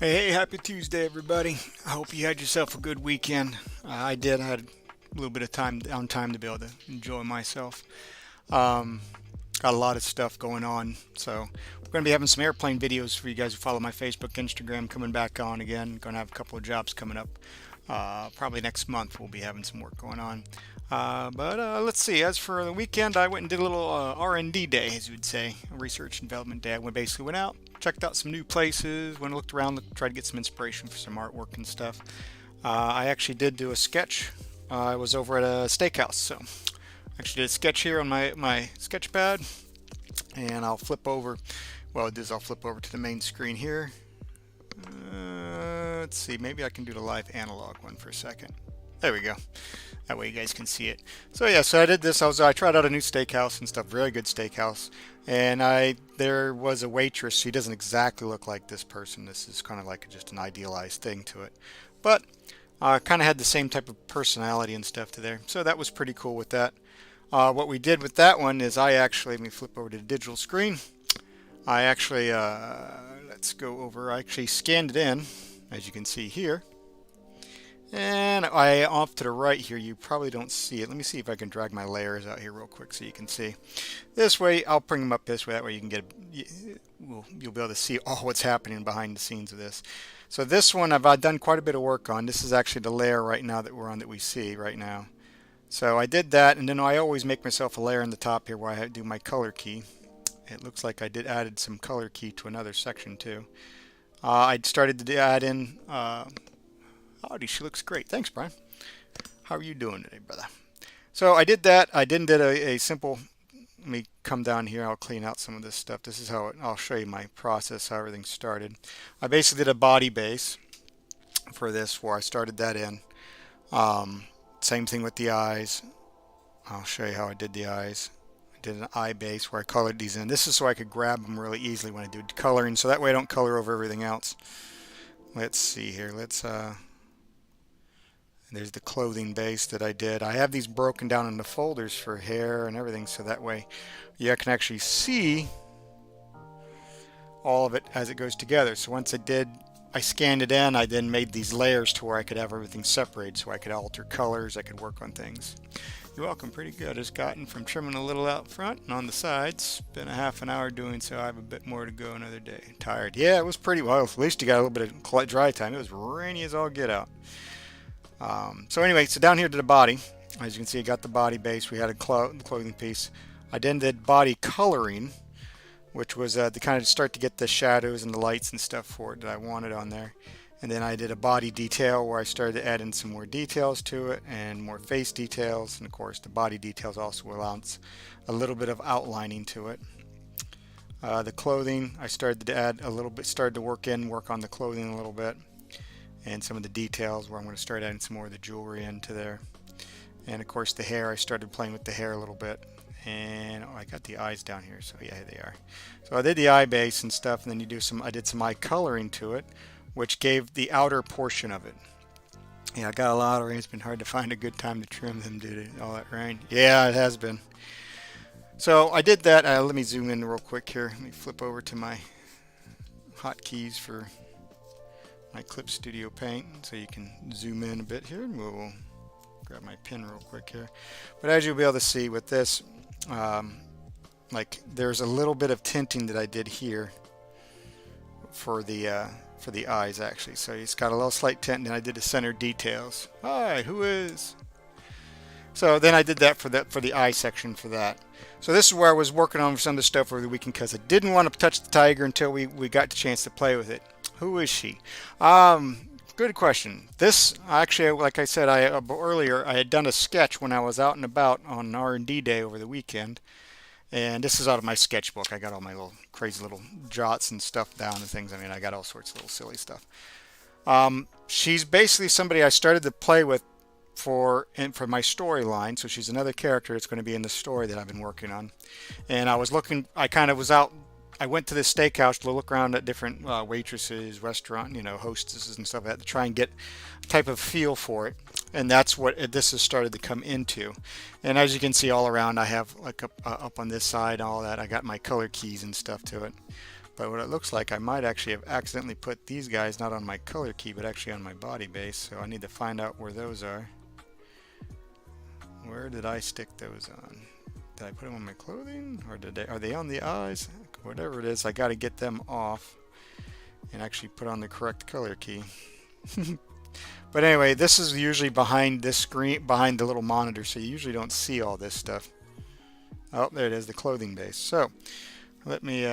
Hey, happy Tuesday, everybody. I hope you had yourself a good weekend. I did. I had a little bit of downtime to be able to enjoy myself. Um, got a lot of stuff going on, so we're going to be having some airplane videos for you guys who follow my Facebook, Instagram, coming back on again. Going to have a couple of jobs coming up. Probably next month we'll be having some work going on. But let's see. As for the weekend, I went and did a little R&D day, as you would say, a research and development day. Basically went out, checked out some new places, went and looked around, tried to get some inspiration for some artwork and stuff. I actually did do a sketch. I was over at a steakhouse, so I actually did a sketch here on my sketch pad, and I'll flip over. Well, it is. I'll flip over to the main screen here. Let's see. Maybe I can do the live analog one for a second. There we go. That way you guys can see it. So yeah, so I did this. I tried out a new steakhouse and stuff. Very good steakhouse. And there was a waitress. She doesn't exactly look like this person. This is kind of like just an idealized thing to it. But kind of had the same type of personality and stuff to there. So that was pretty cool with that. What we did with that one is let me flip over to the digital screen. I actually, let's go over, I actually scanned it in, as you can see here. And off to the right here, you probably don't see it. Let me see if I can drag my layers out here real quick so you can see. This way, I'll bring them up this way. That way you can you'll be able to see all what's happening behind the scenes of this. So this one I've done quite a bit of work on. This is actually the layer right now that we're on that we see right now. So I did that, and then I always make myself a layer in the top here where I do my color key. It looks like I added some color key to another section too. I started to add in howdy, she looks great. Thanks, Brian. How are you doing today, brother? So I did that. I did a simple, let me come down here. I'll clean out some of this stuff. This is how I'll show you my process, how everything started. I basically did a body base for this where I started that in. Same thing with the eyes. I'll show you how I did the eyes. I did an eye base where I colored these in. This is so I could grab them really easily when I do coloring, so that way I don't color over everything else. Let's see here. There's the clothing base that I did. I have these broken down into folders for hair and everything, so that way you can actually see all of it as it goes together. So once I scanned it in, I then made these layers to where I could have everything separated, so I could alter colors, I could work on things. You're welcome. Pretty good. It's gotten from trimming a little out front and on the sides. Been a half an hour doing so. I have a bit more to go another day. Tired. Yeah, it was pretty well. At least you got a little bit of dry time. It was rainy as all get out. So anyway, so down here to the body, as you can see, I got the body base. We had a clothing piece. I then did body coloring, which was to kind of start to get the shadows and the lights and stuff for it that I wanted on there. And then I did a body detail where I started to add in some more details to it and more face details. And of course, the body details also allows a little bit of outlining to it. The clothing, I started to add a little bit, work on the clothing a little bit. And some of the details where I'm going to start adding some more of the jewelry into there. And of course the hair, I started playing with the hair a little bit. And I got the eyes down here, so yeah, they are. So I did the eye base and stuff, and then I did some eye coloring to it, which gave the outer portion of it. Yeah, I got a lot of rain. It's been hard to find a good time to trim them due to all that rain. Yeah, it has been. So I did that. Let me zoom in real quick here. Let me flip over to my hotkeys for my Clip Studio Paint so you can zoom in a bit here. We'll grab my pen real quick here. But as you'll be able to see with this, like there's a little bit of tinting that I did here for the eyes actually. So it's got a little slight tint, and I did the center details. Hi, who is? So then I did that for the eye section for that. So this is where I was working on some of the stuff over the weekend because I didn't want to touch the tiger until we got the chance to play with it. Who is she? Good question. This actually, like I said earlier, I had done a sketch when I was out and about on an R&D day over the weekend, and this is out of my sketchbook. I got all my little crazy little jots and stuff down and things. I mean, I got all sorts of little silly stuff. She's basically somebody I started to play with for my storyline. So she's another character that's going to be in the story that I've been working on. And I went to this steakhouse to look around at different waitresses, restaurant, hostesses and stuff like that to try and get a type of feel for it. And that's what this has started to come into. And as you can see all around, I have like up on this side, all that. I got my color keys and stuff to it. But what it looks like, I might actually have accidentally put these guys not on my color key, but actually on my body base. So I need to find out where those are. Where did I stick those on? Did I put them on my clothing, or are they on the eyes? Whatever it is, I got to get them off and actually put on the correct color key. But anyway, this is usually behind this screen, behind the little monitor, so you usually don't see all this stuff. Oh, there it is, the clothing base. So let me,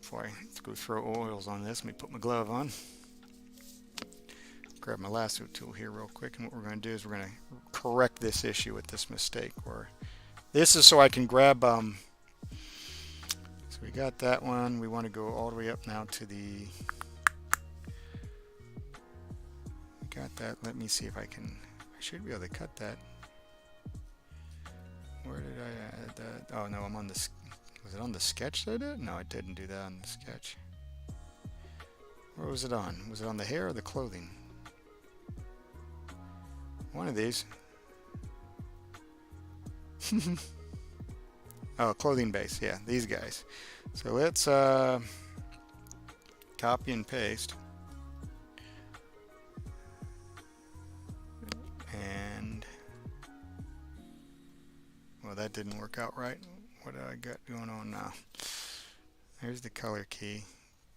before I go throw oils on this, let me put my glove on. Grab my lasso tool here real quick, and what we're going to do is we're going to correct this issue with this mistake. Where this is so I can grab, so we got that one. We want to go all the way up now to the, got that. Let me see if I can, I should be able to cut that. Where did I add that? Oh no, I'm on the, was it on the sketch that I did? No, I didn't do that on the sketch. Where was it on? Was it on the hair or the clothing? One of these. Oh, clothing base. Yeah, these guys. So let's copy and paste. And well, that didn't work out right. What do I got going on now? There's the color key.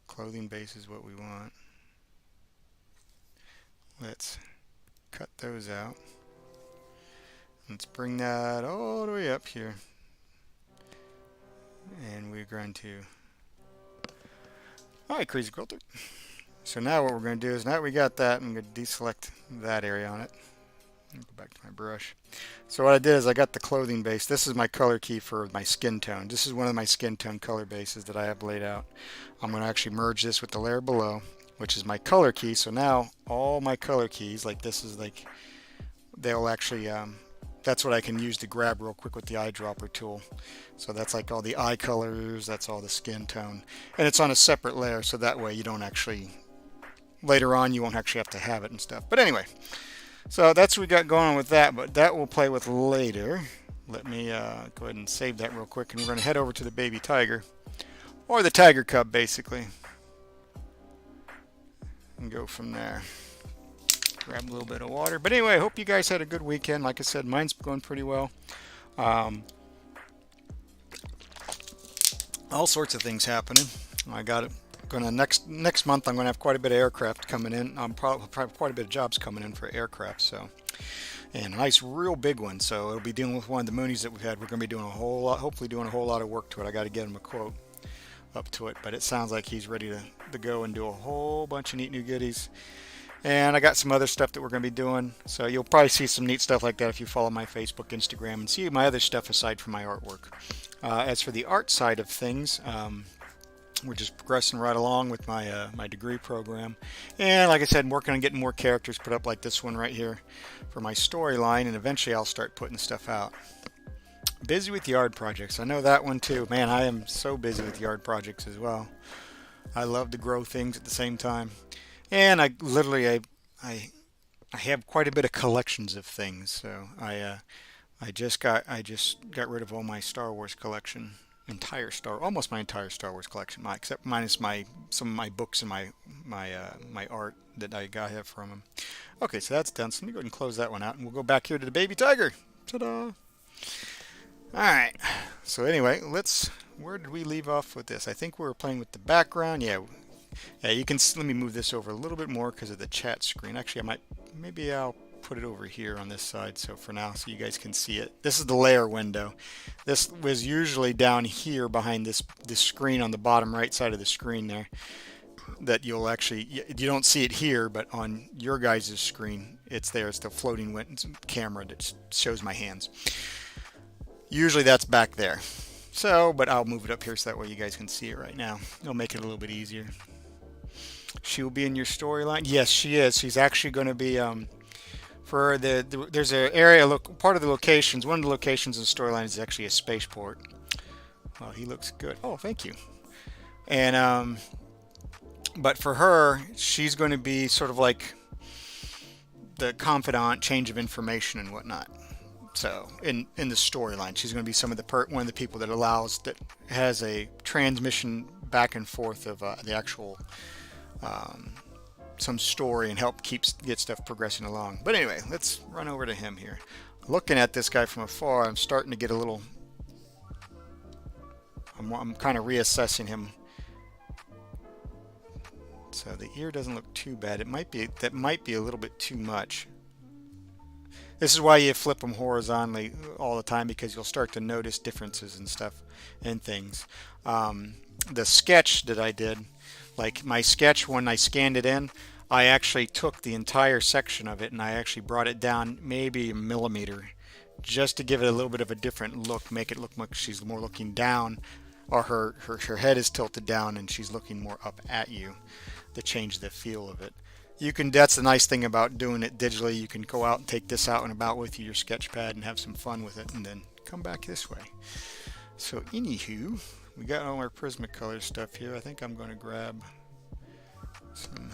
Clothing base is what we want. Let's cut those out. Let's bring that all the way up here. And we're going to, alright, Crazy Quilter. So now what we're going to do is, now we got that, I'm going to deselect that area on it. Go back to my brush. So what I did is I got the clothing base. This is my color key for my skin tone. This is one of my skin tone color bases that I have laid out. I'm going to actually merge this with the layer below, which is my color key. So now all my color keys, like this is like, they'll actually, that's what I can use to grab real quick with the eyedropper tool. So that's like all the eye colors, that's all the skin tone. And it's on a separate layer, so that way you don't actually, later on you won't actually have to have it and stuff. But anyway, so that's what we got going on with that, but that we'll play with later. Let me go ahead and save that real quick, and we're going to head over to the baby tiger, or the tiger cub basically, and go from there. Grab a little bit of water. But anyway, I hope you guys had a good weekend. Like I said, mine's going pretty well. All sorts of things happening. I got it. Next month I'm going to have quite a bit of aircraft coming in. Probably quite a bit of jobs coming in for aircraft. So, and a nice, real big one. So it'll be dealing with one of the Moonies that we've had. We're going to be doing a whole lot, hopefully doing a whole lot of work to it. I got to get him a quote up to it, but it sounds like he's ready to go and do a whole bunch of neat new goodies. And I got some other stuff that we're going to be doing. So you'll probably see some neat stuff like that if you follow my Facebook, Instagram, and see my other stuff aside from my artwork. As for the art side of things, we're just progressing right along with my my degree program. And like I said, I'm working on getting more characters put up like this one right here for my storyline. And eventually I'll start putting stuff out. Busy with yard projects. I know that one too. Man, I am so busy with yard projects as well. I love to grow things at the same time. And I literally, I have quite a bit of collections of things. So I just got rid of all my Star Wars collection, almost my entire Star Wars collection, except minus some of my books and my art that I have from them. Okay, so that's done. So let me go ahead and close that one out, and we'll go back here to the baby tiger. Ta-da! All right. So anyway, where did we leave off with this? I think we were playing with the background. Yeah, you can, let me move this over a little bit more because of the chat screen. Actually, maybe I'll put it over here on this side, so for now, so you guys can see it. This is the layer window. This was usually down here behind this screen on the bottom right side of the screen there, that you'll actually, you don't see it here, but on your guys' screen, it's there. It's the floating camera that shows my hands. Usually that's back there. So, but I'll move it up here so that way you guys can see it right now. It'll make it a little bit easier. She will be in your storyline. Yes, she is. She's actually going to be for there's an area, part of the locations. One of the locations in the storyline is actually a spaceport. Oh, he looks good. Oh, thank you. And but for her, she's going to be sort of like the confidant, change of information and whatnot. So in the storyline, she's going to be one of the people that has a transmission back and forth of the actual some story and help get stuff progressing along. But anyway, let's run over to him here. Looking at this guy from afar, I'm starting to get a little. I'm kind of reassessing him. So the ear doesn't look too bad. It might be that might be a little bit too much. This is why you flip them horizontally all the time, because you'll start to notice differences and stuff and things. The sketch that I did, like my sketch, when I scanned it in, I actually took the entire section of it and I actually brought it down maybe a millimeter, just to give it a little bit of a different look, make it look like she's more looking down, or her head is tilted down and she's looking more up at you, to change the feel of it. You can, that's the nice thing about doing it digitally. You can go out and take this out and about with you, your sketch pad, and have some fun with it, and then come back this way. So anywho, we got all our Prismacolor stuff here. I think I'm going to grab some,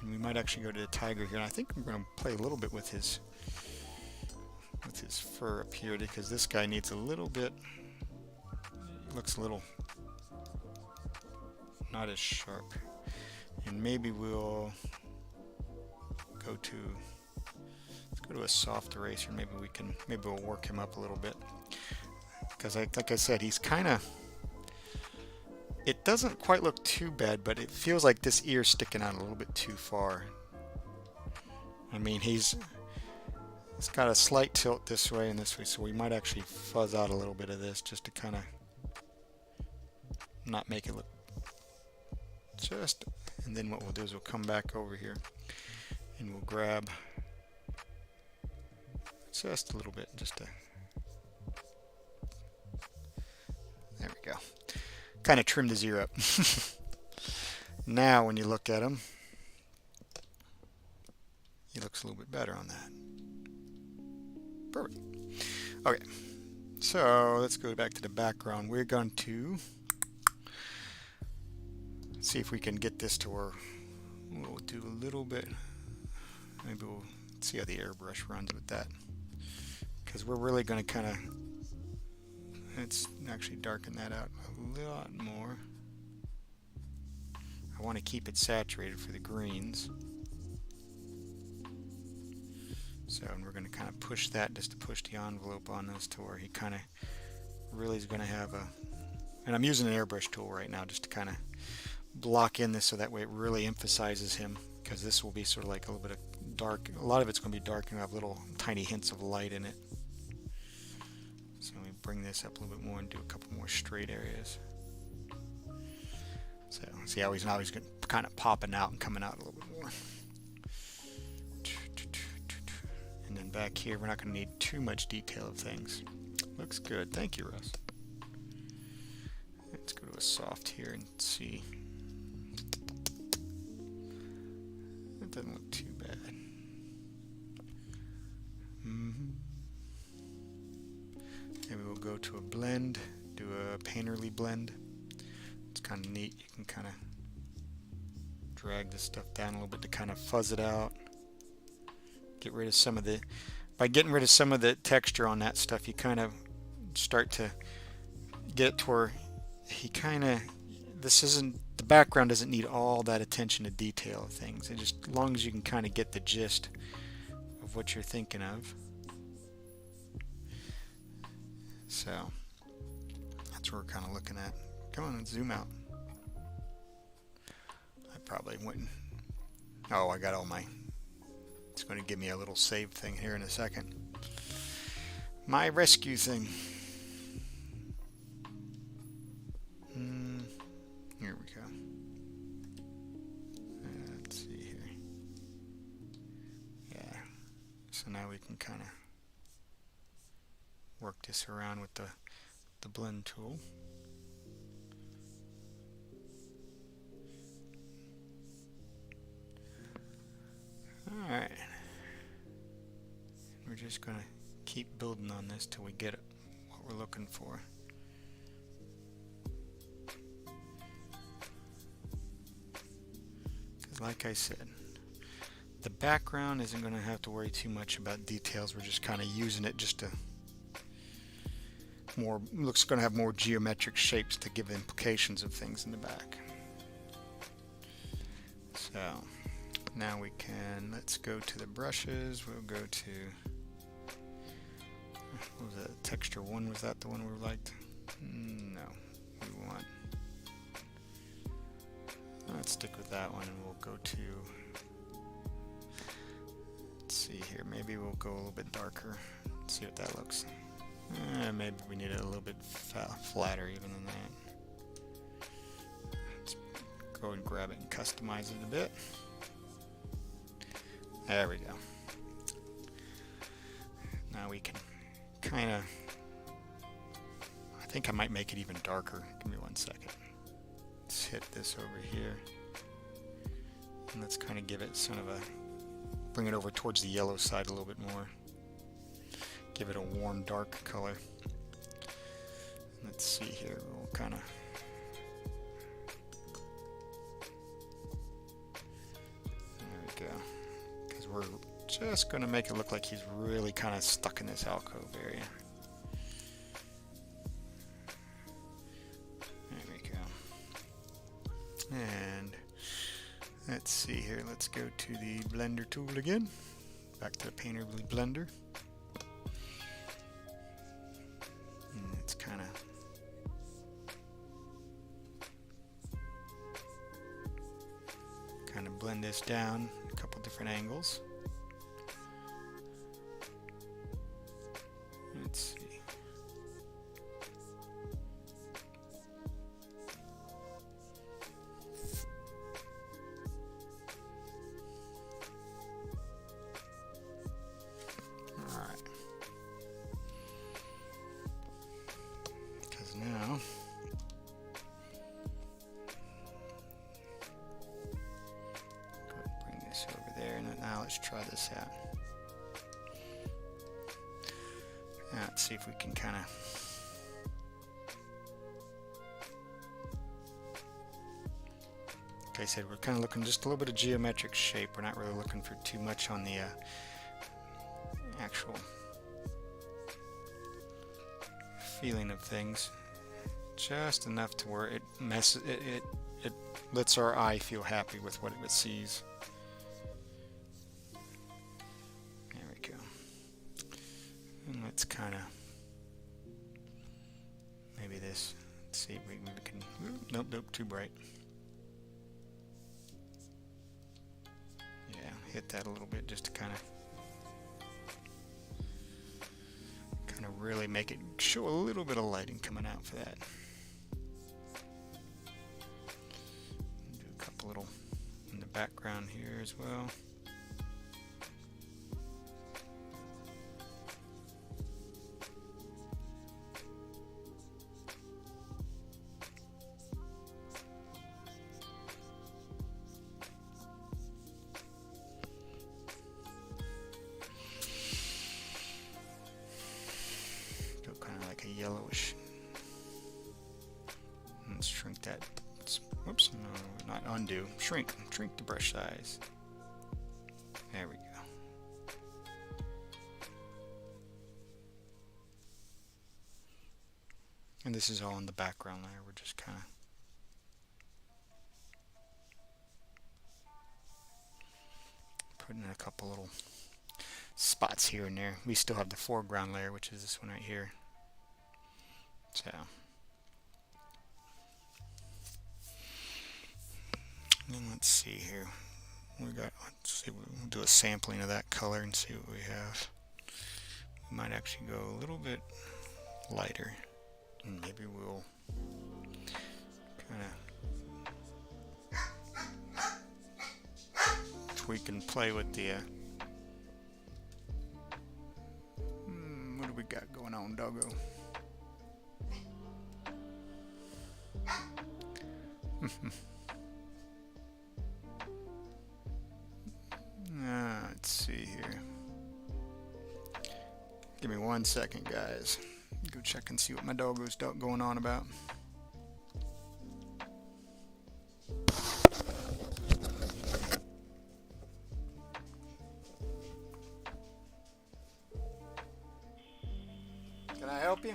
and we might actually go to the tiger here. And I think I'm going to play a little bit with his fur up here, because this guy needs a little bit, looks a little not as sharp. And maybe we'll go to, let's go to a soft eraser. Maybe we'll work him up a little bit, because like I said, he's kind of, it doesn't quite look too bad, but it feels like this ear's sticking out a little bit too far. I mean, it's got a slight tilt this way and this way, so we might actually fuzz out a little bit of this just to kind of not make it look just. And then what we'll do is we'll come back over here and we'll grab just a little bit, just to, there we go, kind of trim the ear up. Now when you look at him, he looks a little bit better on that. Perfect. Okay, so let's go back to the background. We're going to see if we can get this to where we'll do a little bit. Maybe we'll see how the airbrush runs with that, because we're really going to kind of, let's actually darken that out a lot more. I want to keep it saturated for the greens. So, and we're going to kind of push that just to push the envelope on this to where he kind of really is going to have a, and I'm using an airbrush tool right now just to kind of block in this, so that way it really emphasizes him, because this will be sort of like a little bit of dark, a lot of it's going to be dark and have little tiny hints of light in it. So let me bring this up a little bit more and do a couple more straight areas. So see how he's kind of popping out and coming out a little bit more. And then back here, we're not going to need too much detail of things. Looks good. Thank you, Russ. Let's go to a soft here and see. It doesn't look too bad. Maybe we'll go to a blend, do a painterly blend. It's kind of neat. You can kind of drag this stuff down a little bit to kind of fuzz it out. Get rid of some of the, by getting rid of some of the texture on that stuff, you kind of start to get to where he kind of, this isn't, the background doesn't need all that attention to detail of things. It just, as long as you can kind of get the gist of what you're thinking of. So that's what we're kind of looking at. Come on, zoom out. I probably wouldn't. Oh, I got all my, it's going to give me a little save thing here in a second. My rescue thing. Here we go. Let's see here. Yeah. So now we can kind of work this around with the blend tool. Alright. We're just going to keep building on this till we get it, what we're looking for. Because like I said, the background isn't going to have to worry too much about details. We're just kind of using it just to looks going to have more geometric shapes to give implications of things in the back. So now we can, let's go to the brushes. We'll go to, what was that, texture 1? Was that the one we liked? No, we want, let's stick with that one, and we'll go to, let's see here, maybe we'll go a little bit darker, see what that looks. Maybe we need it a little bit flatter even than that. Let's go and grab it and customize it a bit. There we go. Now we can kind of, I think I might make it even darker. Give me 1 second. Let's hit this over here. And let's kind of give it sort of a, bring it over towards the yellow side a little bit more. Give it a warm dark color. Let's see here, we'll kind of, there we go, because we're just going to make it look like he's really kind of stuck in this alcove area. There we go. And let's see here, let's go to the blender tool again, back to the painter blender. Kind of blend this down a couple different angles. Let's see. All right. Because now over there, and now let's try this out. Now let's see if we can kind of, like I said, we're kind of looking just a little bit of geometric shape. We're not really looking for too much on the actual feeling of things. Just enough to where it messes it lets our eye feel happy with what it sees. And let's kind of, maybe this, let's see if we can, nope, too bright. Yeah, hit that a little bit just to kind of really make it show a little bit of lighting coming out for that. Do a couple little in the background here as well. Yellowish. Let's shrink that. Whoops, no, not undo. Shrink the brush size. There we go. And this is all in the background layer. We're just kind of putting in a couple little spots here and there. We still have the foreground layer, which is this one right here. So, and let's see here. Let's see, we'll do a sampling of that color and see what we have. We might actually go a little bit lighter, and maybe we'll kind of tweak and play with the. What do we got going on, doggo? Let's see here. Give me 1 second, guys. Go check and see what my doggo's going on about. Can I help you?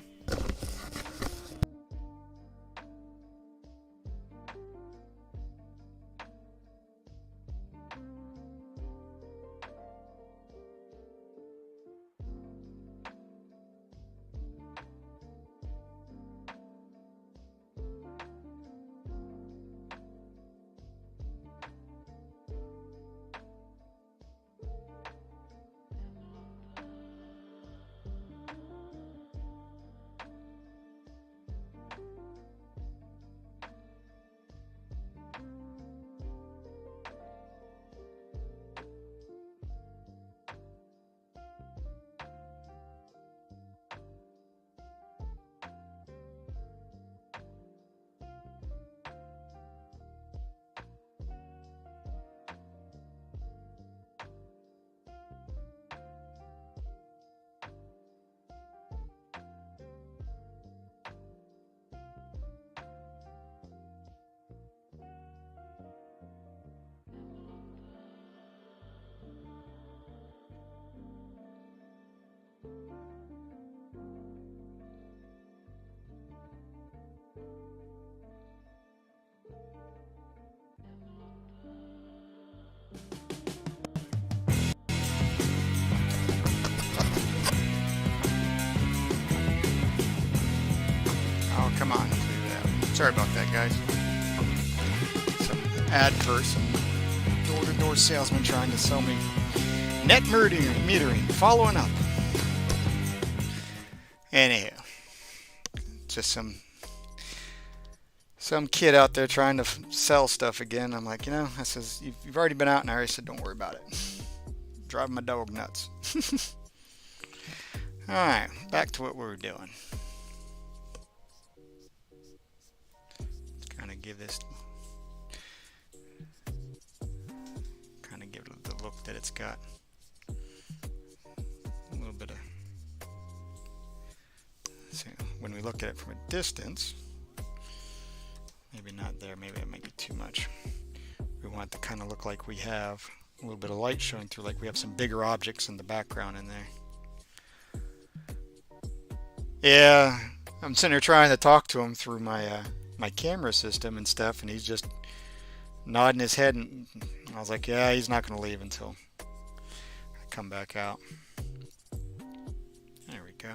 Oh, come on. Sorry about that, guys. Some ad person, door-to-door salesman trying to sell me net metering. Following up. Anyhow, just some kid out there trying to sell stuff again. I'm like, I says, you've already been out in there. I said, don't worry about it. Driving my dog nuts. Alright, back to what we were doing. Let's kind of give it the look that it's got. A little bit of, so when we look at it from a distance, maybe not there, maybe that might be too much. We want it to kind of look like we have a little bit of light showing through, like we have some bigger objects in the background in there. Yeah, I'm sitting here trying to talk to him through my my camera system and stuff, and he's just nodding his head, and I was like, yeah, he's not going to leave until I come back out. There we go.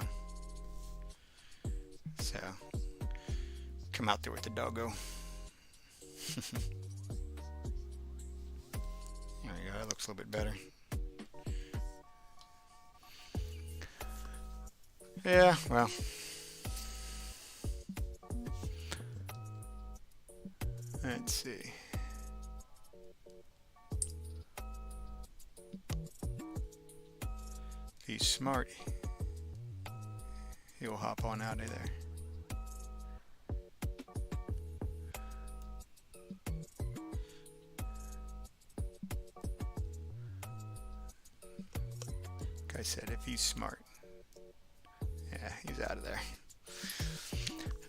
So, come out there with the doggo. There we go, that looks a little bit better. Yeah, well. Let's see. If he's smart, he'll hop on out of there. Like I said, if he's smart. Yeah, he's out of there.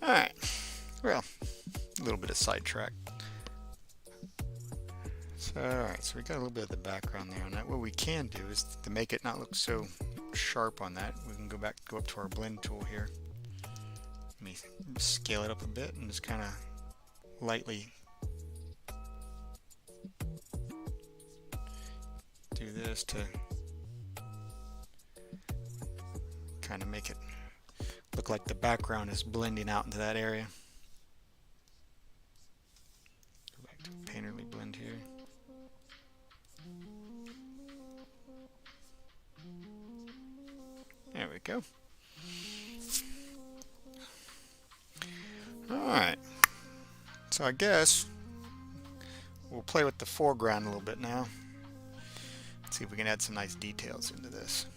Alright. Well, a little bit of sidetrack. So, alright, so we got a little bit of the background there on that. What we can do is to make it not look so sharp on that, we can go up to our blend tool here. Let me scale it up a bit and just kind of lightly do this to kind of make it look like the background is blending out into that area. Go back to painterly blend here. There we go. Alright. So I guess we'll play with the foreground a little bit now. Let's see if we can add some nice details into this.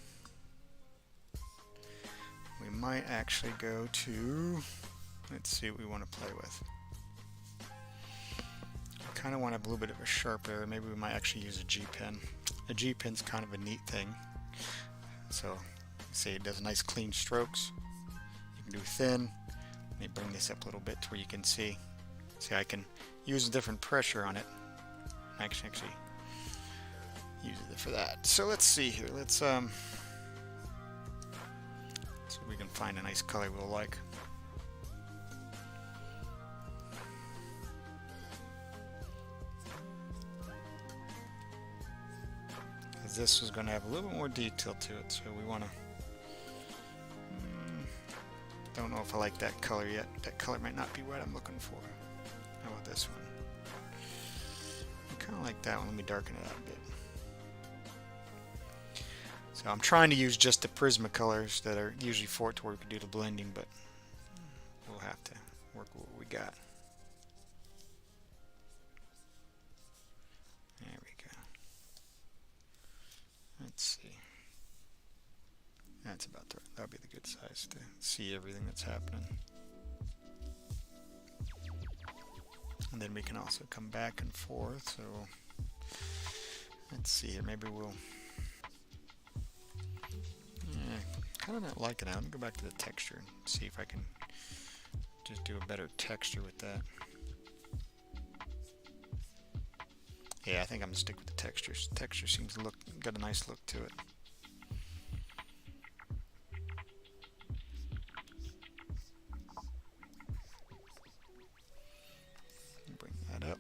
We might actually go to, let's see what we want to play with. I kind of want a little bit of a sharp area. Maybe we might actually use a G-pen. A G-pen's kind of a neat thing. So, see, it does nice clean strokes. You can do thin. Let me bring this up a little bit to where you can see. See, I can use a different pressure on it. Actually use it for that. So let's see here. Let's see if we can find a nice color we'll like. Because this is going to have a little more detail to it, so we want to. Don't know if I like that color yet. That color might not be what I'm looking for. How about this one? I kind of like that one. Let me darken it out a bit. So I'm trying to use just the Prismacolors that are usually for it to where we can do the blending, but we'll have to work with what we got. There we go. Let's see. That's about the, that'll be the good size to see everything that's happening. And then we can also come back and forth. So let's see here. Maybe we'll. Kind of not liking it. Let me go back to the texture and see if I can just do a better texture with that. Yeah, I think I'm gonna stick with the textures. The texture seems to look got a nice look to it. Bring that up.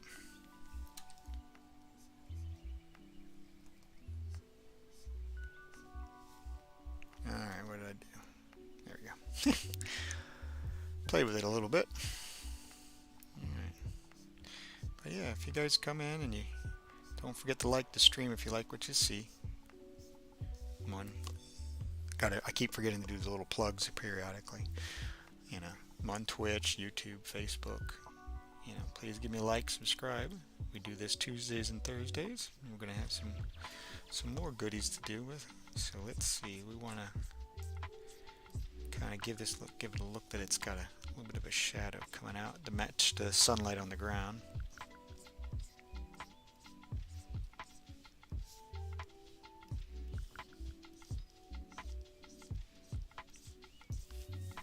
play with it a little bit. Alright. But yeah, if you guys come in and you don't forget to like the stream if you like what you see. Come on. I keep forgetting to do the little plugs periodically. You know, I'm on Twitch, YouTube, Facebook. You know, please give me a like, subscribe. We do this Tuesdays and Thursdays. We're gonna have some more goodies to do with. So let's see. We want to kind of give it a look that it's got a little bit of a shadow coming out to match the sunlight on the ground.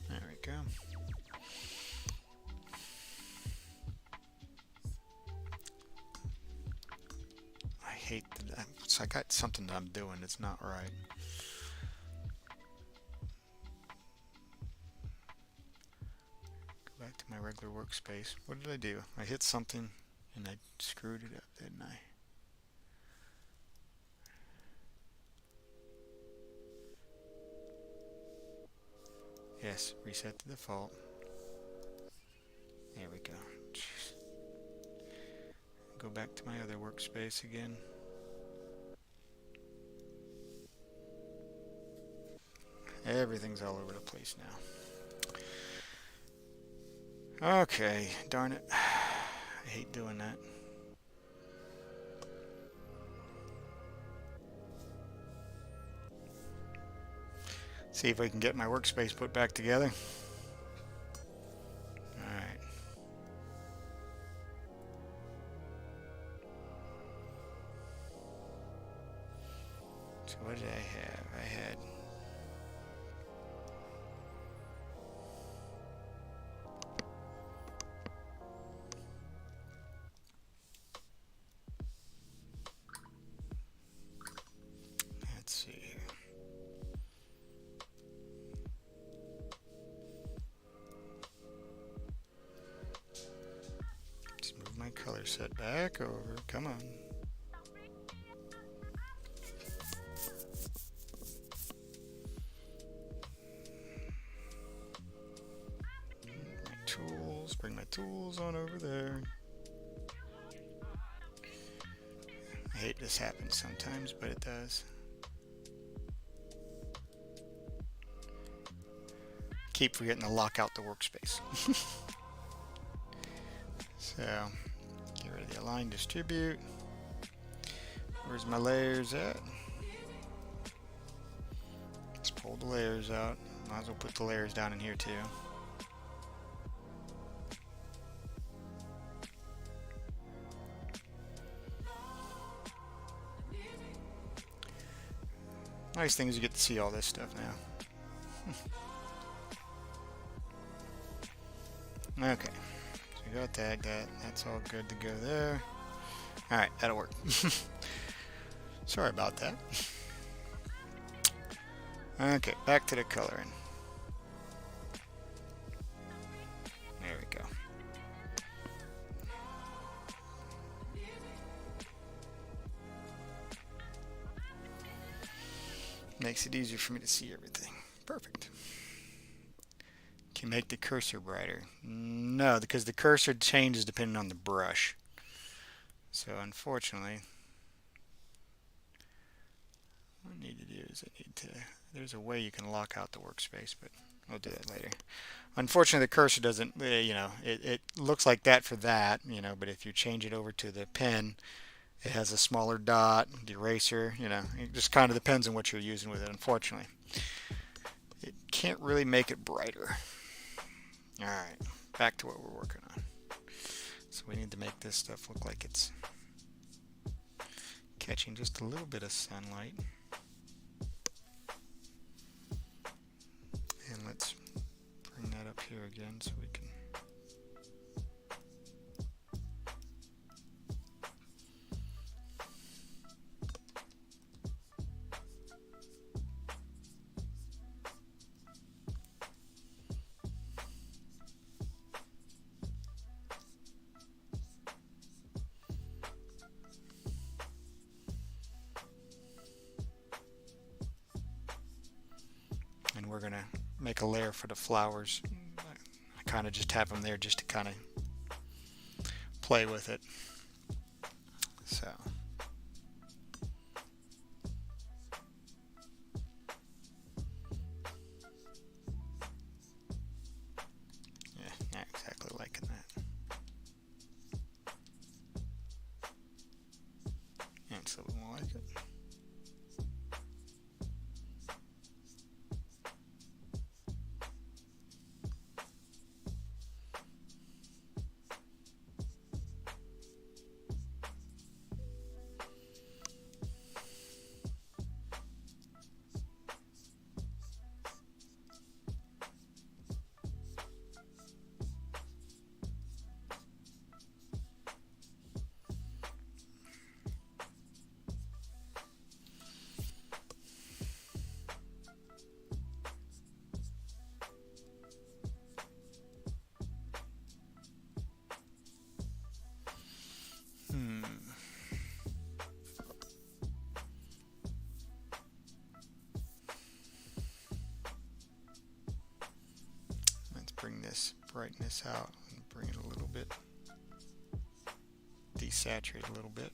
There we go. I hate that. So I got something that I'm doing that's not right. Go back to my regular workspace. What did I do? I hit something and I screwed it up, didn't I? Yes, reset to default. There we go. Jeez. Go back to my other workspace again. Everything's all over the place now. Okay, darn it. I hate doing that. See if I can get my workspace put back together. Alright. So what did I have? I had let's see here. Let's move my color set back over. Come on. Bring my tools on over there. I hate this happens sometimes, but it does. Keep forgetting to lock out the workspace. So, get rid of the align distribute. Where's my layers at? Let's pull the layers out. Might as well put the layers down in here too. Nice thing is you get to see all this stuff now. Okay, so we got that. That's all good to go there. All right, that'll work. Sorry about that. Okay, back to the coloring. There we go. Makes it easier for me to see everything. Perfect. Can make the cursor brighter? No, because the cursor changes depending on the brush. So unfortunately, what I need to do is there's a way you can lock out the workspace, but I'll do that later. Unfortunately, the cursor doesn't, it looks like that for that, but if you change it over to the pen, it has a smaller dot, the eraser, it just kind of depends on what you're using with it, unfortunately. It can't really make it brighter. Alright, back to what we're working on. So we need to make this stuff look like it's catching just a little bit of sunlight. And let's bring that up here again so we can we're going to make a layer for the flowers. I kind of just have them there just to kind of play with it. So yeah, not exactly liking that. Yeah, it's a little more like it. Let's bring this brightness out and bring it a little bit, desaturate a little bit.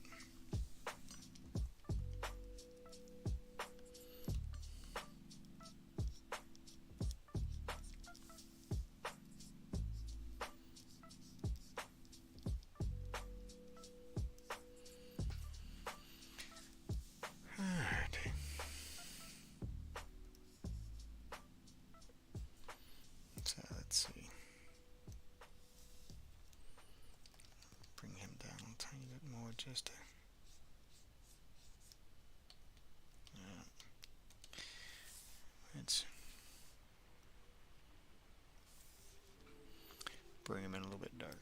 Let's see. Bring him down a tiny bit more just to. Let's bring him in a little bit darker.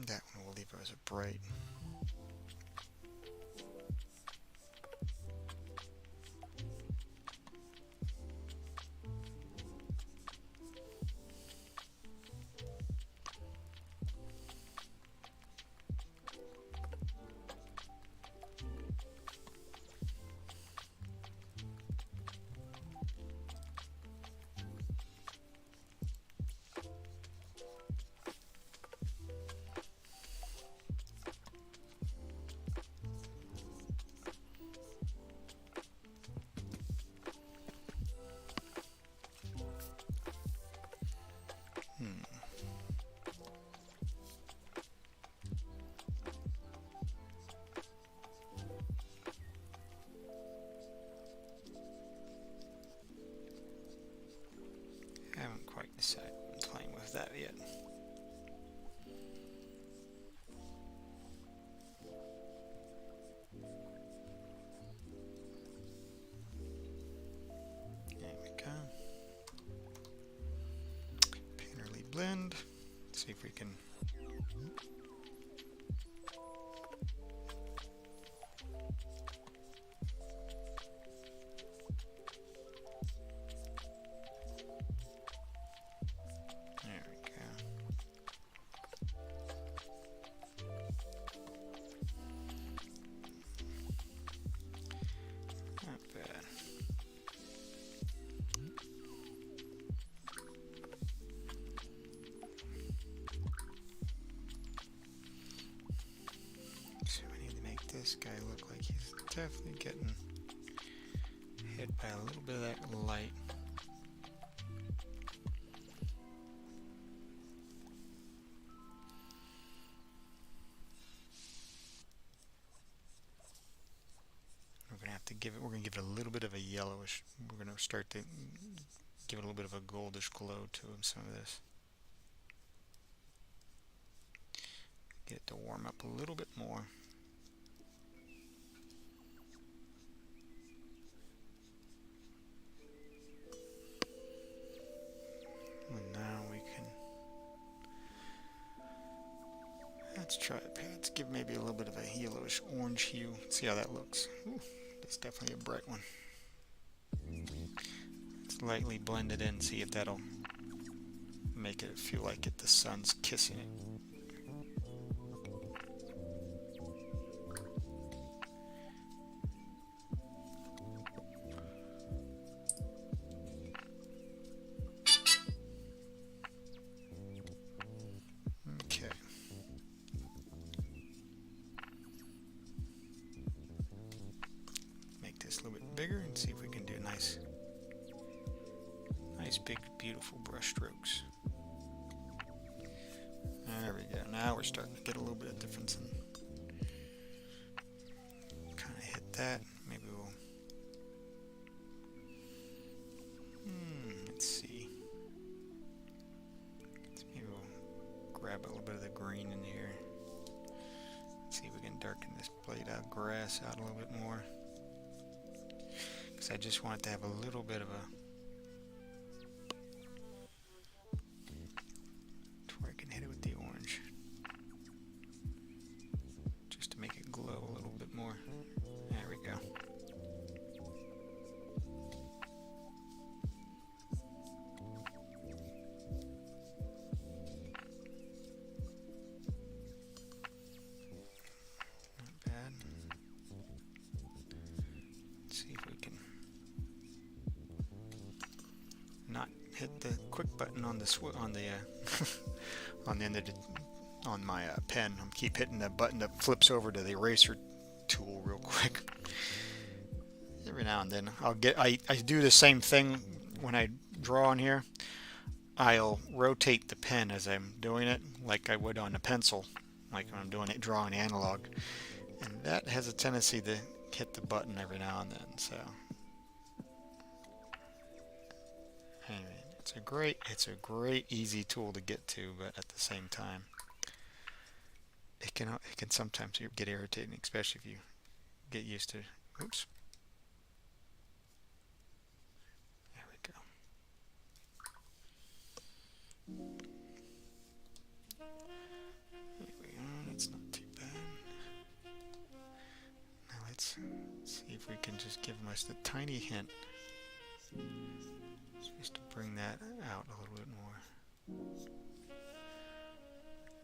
That one we'll leave as a bright. Haven't quite decided I'm playing with that yet. There we go. Painterly blend. Let's see if we can. This guy look like he's definitely getting hit by a little bit of that light. We're gonna have to give it. We're gonna give it a little bit of a yellowish. We're gonna start to give it a little bit of a goldish glow to some of this. Get it to warm up a little bit more. And now we can, let's try it. Let's give maybe a little bit of a yellowish orange hue. See how that looks. Ooh, that's definitely a bright one. Let's lightly blend it in, see if that'll make it feel like the sun's kissing it. Okay. Make this a little bit bigger and see if we can do nice big beautiful brush strokes. There we go. Now we're starting to get a little bit of difference in. Kind of hit that. Maybe we'll. Let's see. Maybe we'll grab a little bit of the green in here. Let's see if we can darken this blade out, grass out a little bit more. Because I just want it to have a little bit of a. Hit the quick button on the on the end of on my pen. I keep hitting the button that flips over to the eraser tool real quick. Every now and then I do the same thing when I draw on here. I'll rotate the pen as I'm doing it, like I would on a pencil, like when I'm doing it drawing analog, and that has a tendency to hit the button every now and then. So. Anyway. It's a great easy tool to get to, but at the same time it can sometimes get irritating, especially if you get used to. Oops. There we go. There we go. That's not too bad. Now let's see if we can just give us a tiny hint. Just to bring that out a little bit more.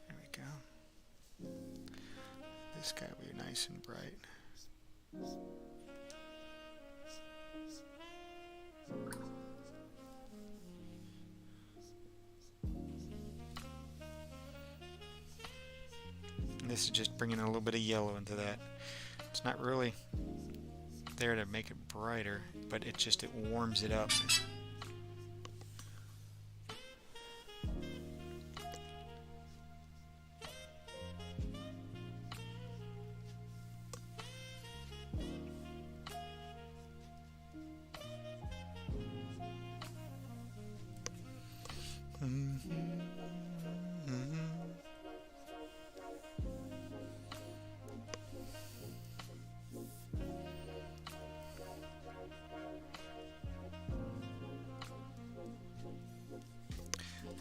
There we go. This guy will be nice and bright. And this is just bringing a little bit of yellow into that. It's not really there to make it brighter, but it warms it up.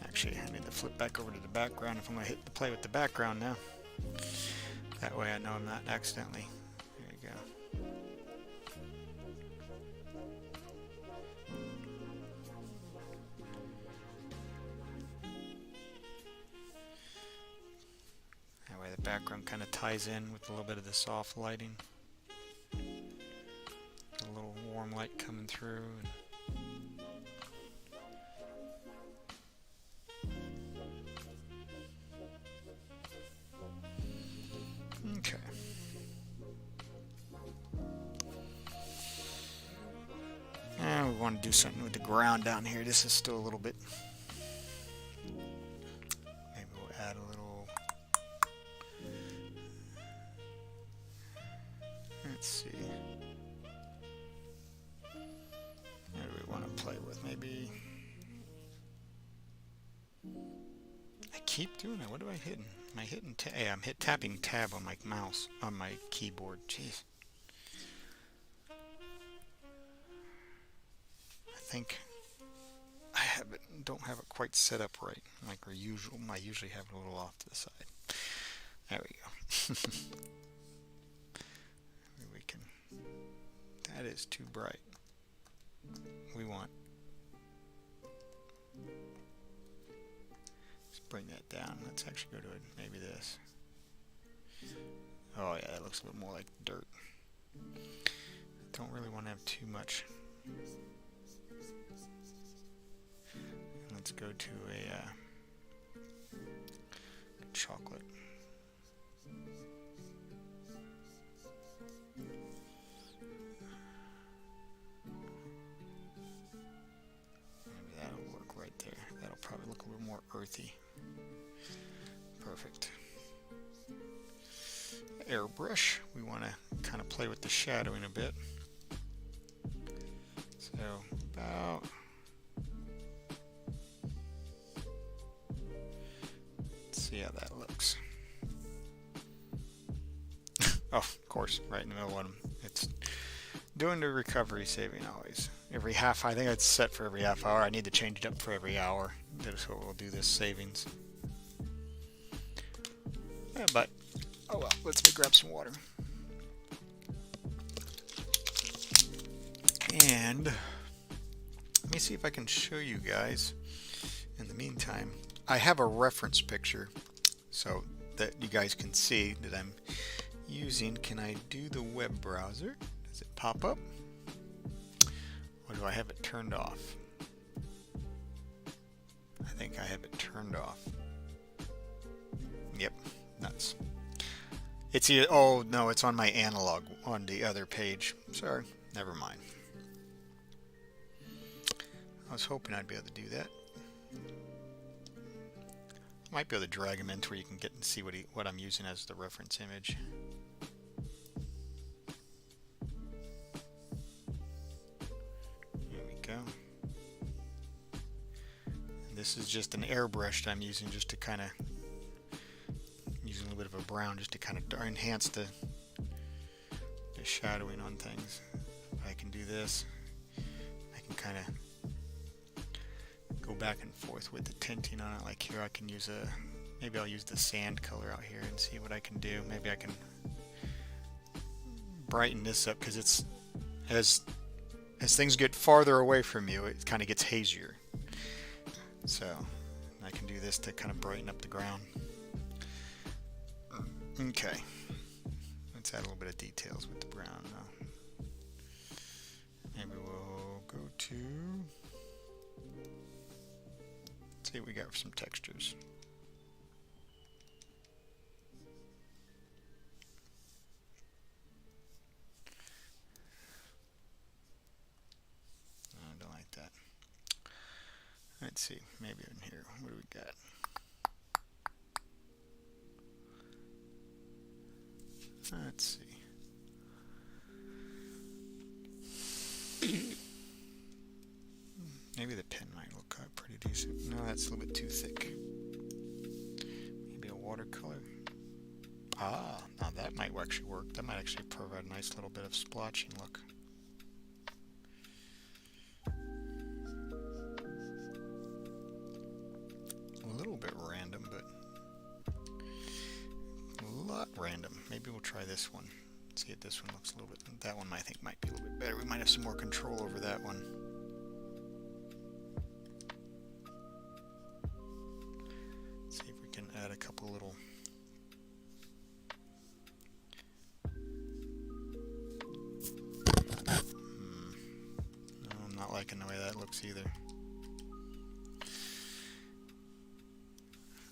Actually, I need to flip back over to the background if I'm going to hit the play with the background now. That way I know I'm not accidentally. There you go. That way the background kind of ties in with a little bit of the soft lighting. A little warm light coming through. Okay. And we want to do something with the ground down here. This is still a little bit. Maybe we'll add a little. Let's see. What do we want to play with? Maybe. I keep doing it. What am I hitting? Am I hitting? Yeah, I'm tapping tab on my mouse, on my keyboard. Jeez. I think I don't have it quite set up right, like I usually have it a little off to the side. There we go. Maybe we can. That is too bright. We want bring that down. Let's actually go to it. Maybe this. Oh yeah, that looks a little more like dirt. Don't really want to have too much. Let's go to a chocolate. Maybe that'll work right there. That'll probably look a little more earthy. Perfect. Airbrush. We want to kind of play with the shadowing a bit. So about see how that looks. Oh, of course, right in the middle of them. It's doing the recovery saving always. Every half, I think it's set for every half hour. I need to change it up for every hour. That's what we'll do this savings. Yeah, but, oh well, let's grab some water. And let me see if I can show you guys. In the meantime, I have a reference picture so that you guys can see that I'm using. Can I do the web browser? Does it pop up? Or do I have it turned off? I think I have it turned off. Yep, nuts. It's either, oh no, it's on my analog on the other page. Sorry, never mind. I was hoping I'd be able to do that. Might be able to drag him into where you can get and see what I'm using as the reference image. There we go. And this is just an airbrush that I'm using just to kind of using a little bit of a brown just to kind of enhance the shadowing on things. I can do this. I can kind of go back and forth with the tinting on it. Like here I can use maybe I'll use the sand color out here and see what I can do. Maybe I can brighten this up because it's as things get farther away from you, it kind of gets hazier. So I can do this to kind of brighten up the ground. Okay, let's add a little bit of details with the brown now. Maybe we'll go to, let's see what we got for some textures. I don't like that. Let's see, maybe in here, what do we got? Let's see. Maybe the pen might look pretty decent. No, that's a little bit too thick. Maybe a watercolor. Ah, now that might actually work. That might actually provide a nice little bit of splotching look. A little bit random, but a lot random. Maybe we'll try this one. See if this one looks a little bit. That one I think might be a little bit better. We might have some more control over that one. See if we can add a couple little. No, I'm not liking the way that looks either.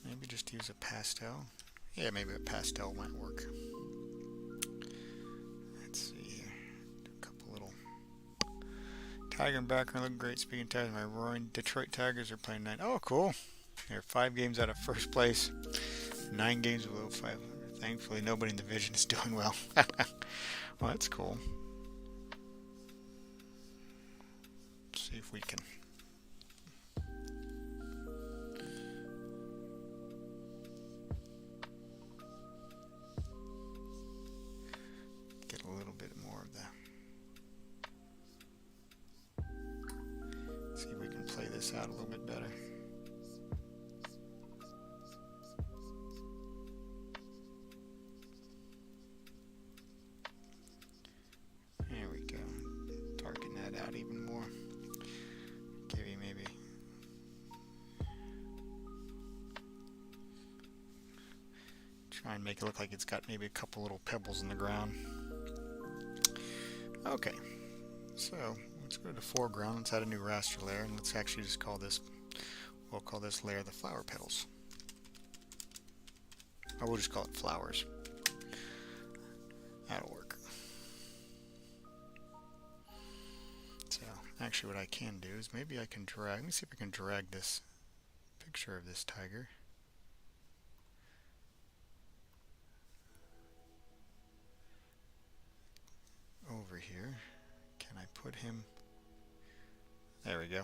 Maybe just use a pastel. Yeah, maybe a pastel might work. Let's see here. Do a couple little. Tiger in background looking great. Speaking of Tigers, my roaring Detroit Tigers are playing tonight. Oh, cool. They're 5 games out of first place. 9 games below 500. Thankfully, nobody in the division is doing well. Well, that's cool. Let's see if we can. A little bit more of the. See if we can play this out a little bit better. There we go. Darken that out even more. Try and make it look like it's got maybe a couple little pebbles in the ground. Okay, so let's go to foreground. Let's add a new raster layer, and let's actually just call this, we'll call this layer the flower petals. Or we'll just call it flowers. That'll work. So actually what I can do is maybe I can drag, let me see if I can drag this picture of this tiger over here. Can I put him? There we go.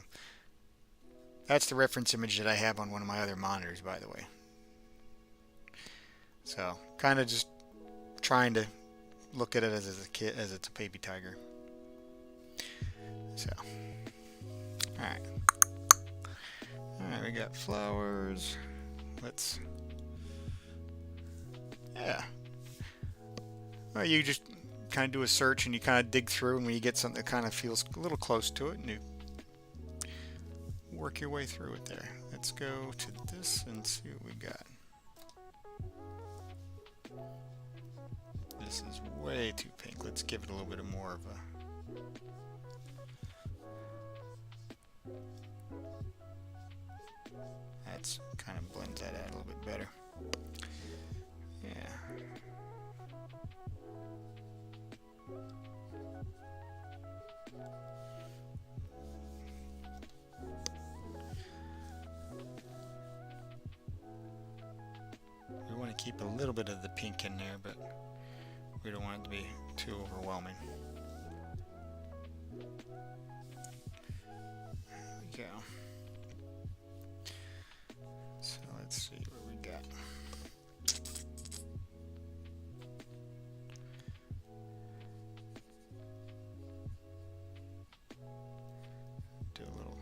That's the reference image that I have on one of my other monitors, by the way. So kind of just trying to look at it as it's a baby tiger. So alright, we got flowers. Let's, yeah, well, you just kind of do a search and you kind of dig through, and when you get something that kind of feels a little close to it, and you work your way through it there. Let's go to this and see what we got. This is way too pink. Let's give it a little bit more of a, that's kind of blends that out a little bit better. Yeah. We want to keep a little bit of the pink in there, but we don't want it to be too overwhelming. There we go. So let's see what we got. Do a little.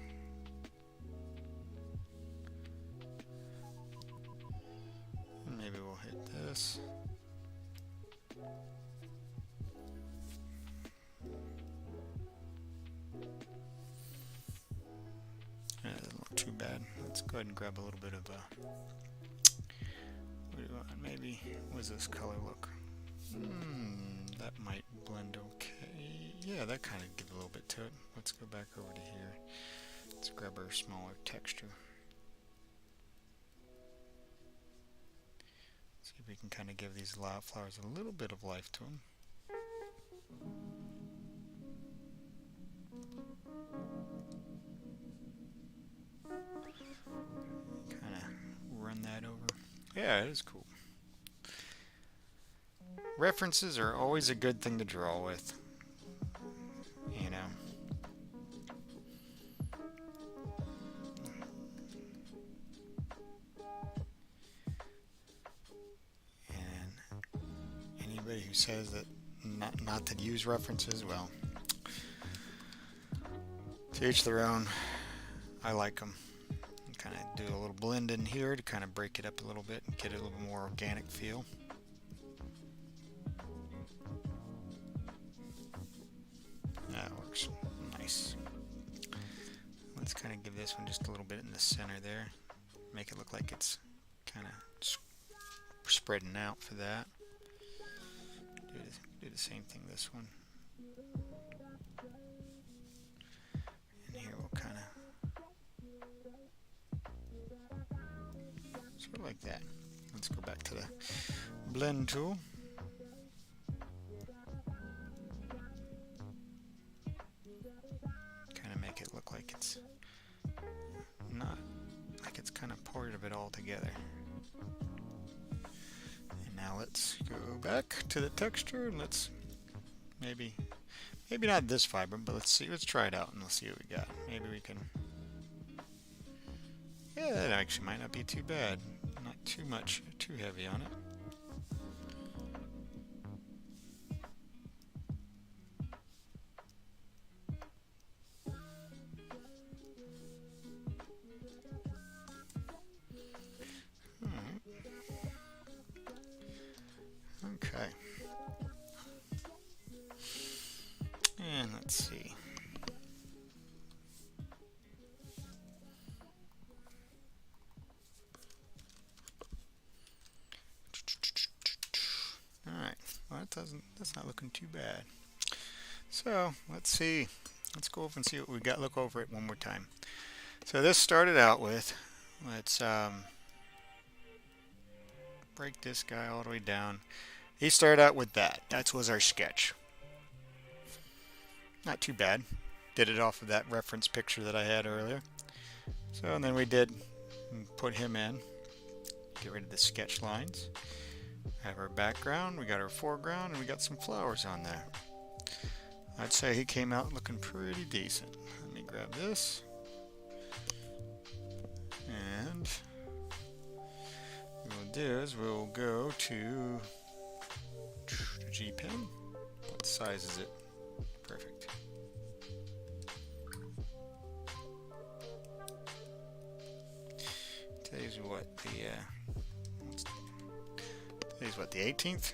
Maybe we'll hit this. That doesn't look too bad. Let's go ahead and grab a little bit of a, what do you want? Maybe, what does this color look? That might blend okay. Yeah, that kind of gives a little bit to it. Let's go back over to here. Let's grab our smaller texture. See if we can kind of give these flowers a little bit of life to them. Kind of run that over. Yeah, it is cool. References are always a good thing to draw with, you know. And anybody who says that not to use references, well, to each their own. I like them. Kind of do a little blend in here to kind of break it up a little bit and get a little bit more organic feel. That works nice. Let's kind of give this one just a little bit in the center there. Make it look like it's kind of spreading out for that. Do the same thing this one. And here we'll kind of sort of like that. Let's go back to the blend tool. Kind of make it look like it's not, like it's kind of part of it all together. And now let's go back to the texture and let's maybe not this vibrant, but let's try it out and let's see what we got. Maybe we can, yeah, that actually might not be too bad. Not too much, too heavy on it. Okay. And let's see. that's not looking too bad. So let's see. Let's go over and see what we got. Look over it one more time. So this started out with, let's break this guy all the way down. He started out with that. That was our sketch. Not too bad. Did it off of that reference picture that I had earlier. So, and then we did put him in. Get rid of the sketch lines. Have our background, we got our foreground, and we got some flowers on there. I'd say he came out looking pretty decent. Let me grab this. And what we'll do is we'll go to the G pen. What size is it? Perfect. Today's what, the 18th?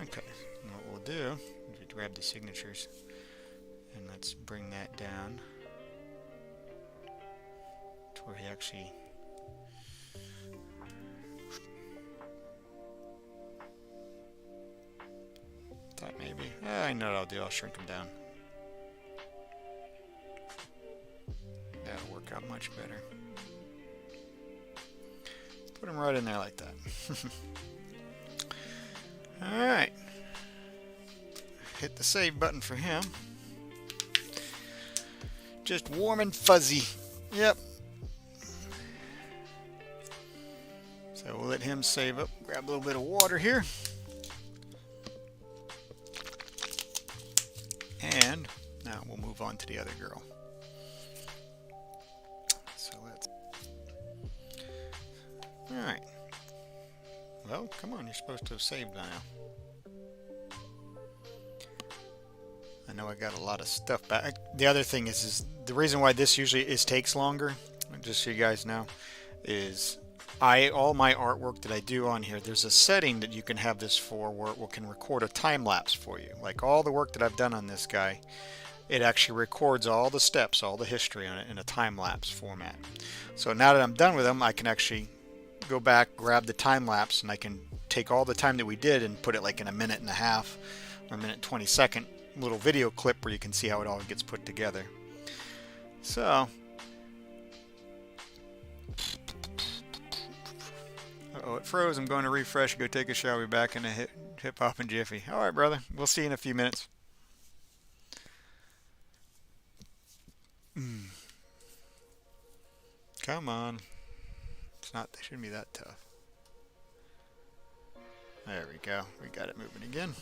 Okay, and what we'll do is we grab the signatures and let's bring that down to where he actually thought maybe. I know what I'll do, I'll shrink him down. That'll work out much better. Put him right in there like that. Alright. Hit the save button for him. Just warm and fuzzy. Yep. So we'll let him save up. Grab a little bit of water here. And now we'll move on to the other girl. So let's... Alright. Well, come on, you're supposed to have saved now. I know I got a lot of stuff back. The other thing is the reason why this usually takes longer, just so you guys know, is all my artwork that I do on here, there's a setting that you can have this for where it can record a time lapse for you. Like all the work that I've done on this guy, it actually records all the steps, all the history on it in a time lapse format. So now that I'm done with them, I can actually go back, grab the time lapse, and I can take all the time that we did and put it like in a minute and a half or a minute 20-second little video clip where you can see how it all gets put together. So uh-oh, it froze. I'm going to refresh, go take a shower, be back in a hip hop and jiffy. Alright, brother, we'll see you in a few minutes. Come on. They shouldn't be that tough. There we go. We got it moving again.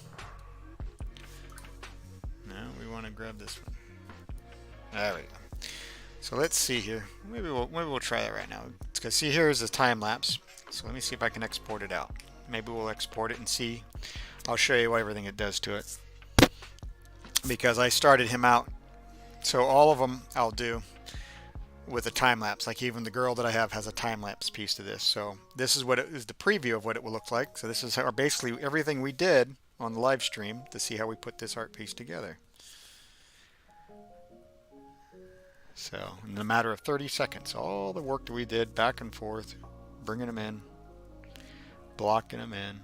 Now we want to grab this one. There we go. So let's see here. Maybe we'll try that right now. Because see, here is a time lapse. So let me see if I can export it out. Maybe we'll export it and see. I'll show you everything it does to it. Because I started him out. So all of them I'll do with a time lapse. Like even the girl that I have has a time lapse piece to this. So this is what it is, the preview of what it will look like. So this is basically everything we did on the live stream to see how we put this art piece together. So in a matter of 30 seconds, all the work that we did back and forth, bringing them in, blocking them in.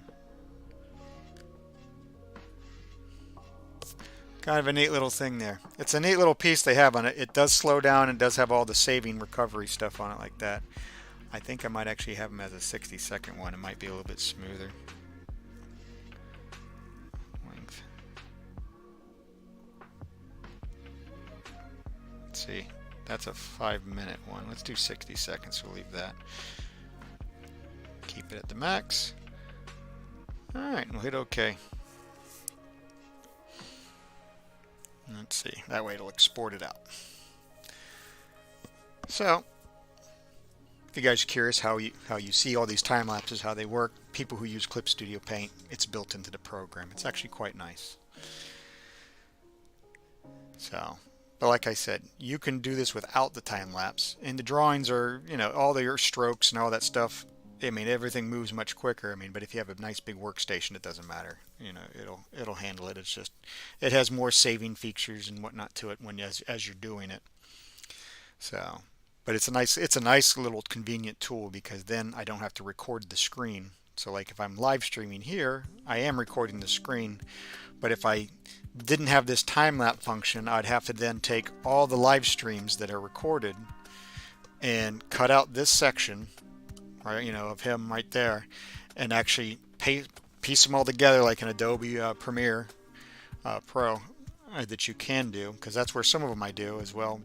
Kind of a neat little thing there. It's a neat little piece they have on it. It does slow down and does have all the saving recovery stuff on it like that. I think I might actually have them as a 60-second one. It might be a little bit smoother. Length. Let's see. That's a 5-minute one. Let's do 60 seconds. We'll leave that. Keep it at the max. Alright, we'll hit OK. Let's see. That way it'll export it out. So, if you guys are curious how you see all these time lapses, how they work, people who use Clip Studio Paint, it's built into the program. It's actually quite nice. So, but like I said, you can do this without the time lapse. And the drawings are, you know, all your strokes and all that stuff. I mean, everything moves much quicker. I mean, but if you have a nice big workstation, it doesn't matter. You know, it'll handle it. It's just, it has more saving features and whatnot to it when as you're doing it. So, but it's a nice little convenient tool because then I don't have to record the screen. So like if I'm live streaming here, I am recording the screen, but if I didn't have this time lapse function, I'd have to then take all the live streams that are recorded and cut out this section, right, of him right there, and actually piece them all together like an Adobe Premiere Pro that you can do, because that's where some of them I do as well.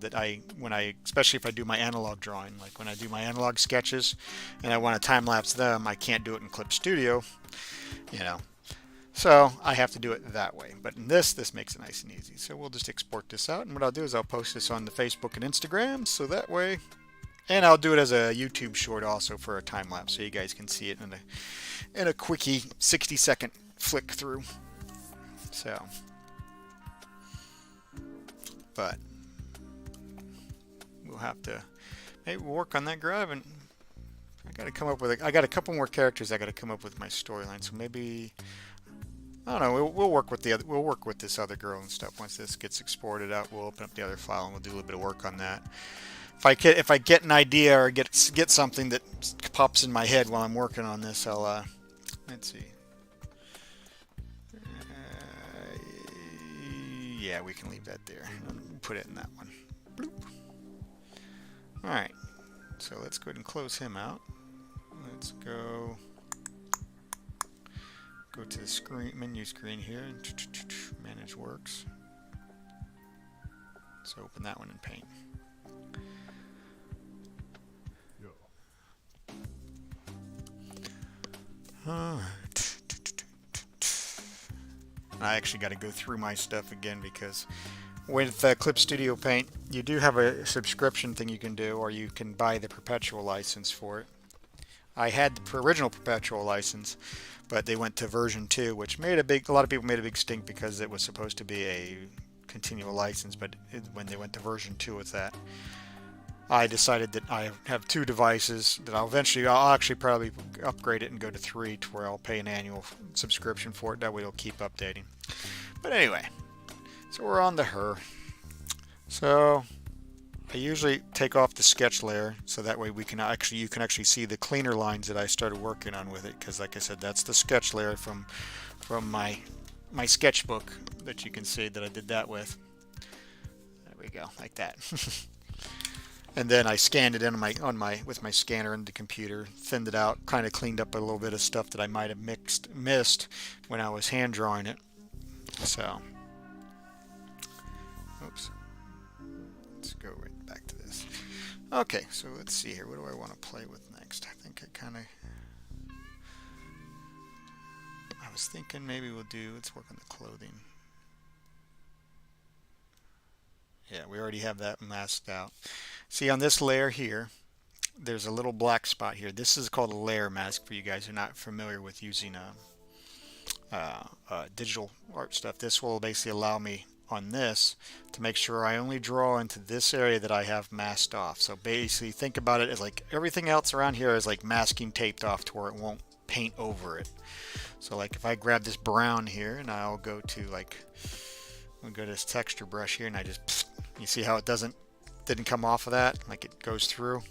Especially if I do my analog drawing, like when I do my analog sketches, and I want to time lapse them, I can't do it in Clip Studio, you know. So I have to do it that way. But in this makes it nice and easy. So we'll just export this out, and what I'll do is I'll post this on the Facebook and Instagram, so that way, and I'll do it as a YouTube short also for a time lapse, so you guys can see it in a quickie 60-second flick through. So. But we'll have to maybe work on that grab, and I got to come up with I got a couple more characters I got to come up with my storyline. So maybe I don't know. We'll work with we'll work with this other girl and stuff. Once this gets exported out, we'll open up the other file and we'll do a little bit of work on that. If I get an idea or get something that pops in my head while I'm working on this, I'll let's see. Yeah, we can leave that there. Put it in that one. Bloop. All right, so let's go ahead and close him out. Let's go to the screen menu screen here and manage works. Let's open that one in Paint. I actually got to go through my stuff again because with Clip Studio Paint, you do have a subscription thing you can do, or you can buy the perpetual license for it. I had the original perpetual license, but they went to version 2, which made a lot of people made a big stink because it was supposed to be a continual license, but when they went to version 2 with that, I decided that I have 2 devices that I'll actually probably upgrade it and go to 3 to where I'll pay an annual subscription for it. That way it'll keep updating. But anyway, so we're on to her. So I usually take off the sketch layer so that way you can actually see the cleaner lines that I started working on with it, because like I said, that's the sketch layer from my sketchbook that you can see that I did that with. There we go, like that. And then I scanned it in with my scanner in the computer, thinned it out, kind of cleaned up a little bit of stuff that I might have missed when I was hand drawing it. So, oops. Let's go right back to this. Okay, so let's see here. What do I want to play with next? I think I was thinking maybe let's work on the clothing. Yeah, we already have that masked out. See, on this layer here, there's a little black spot here. This is called a layer mask for you guys who are not familiar with using digital art stuff. This will basically allow me on this to make sure I only draw into this area that I have masked off. So basically think about it as like everything else around here is like masking taped off to where it won't paint over it. So like if I grab this brown here and I'll go to this texture brush here and I just, you see how it didn't come off of that, like it goes through.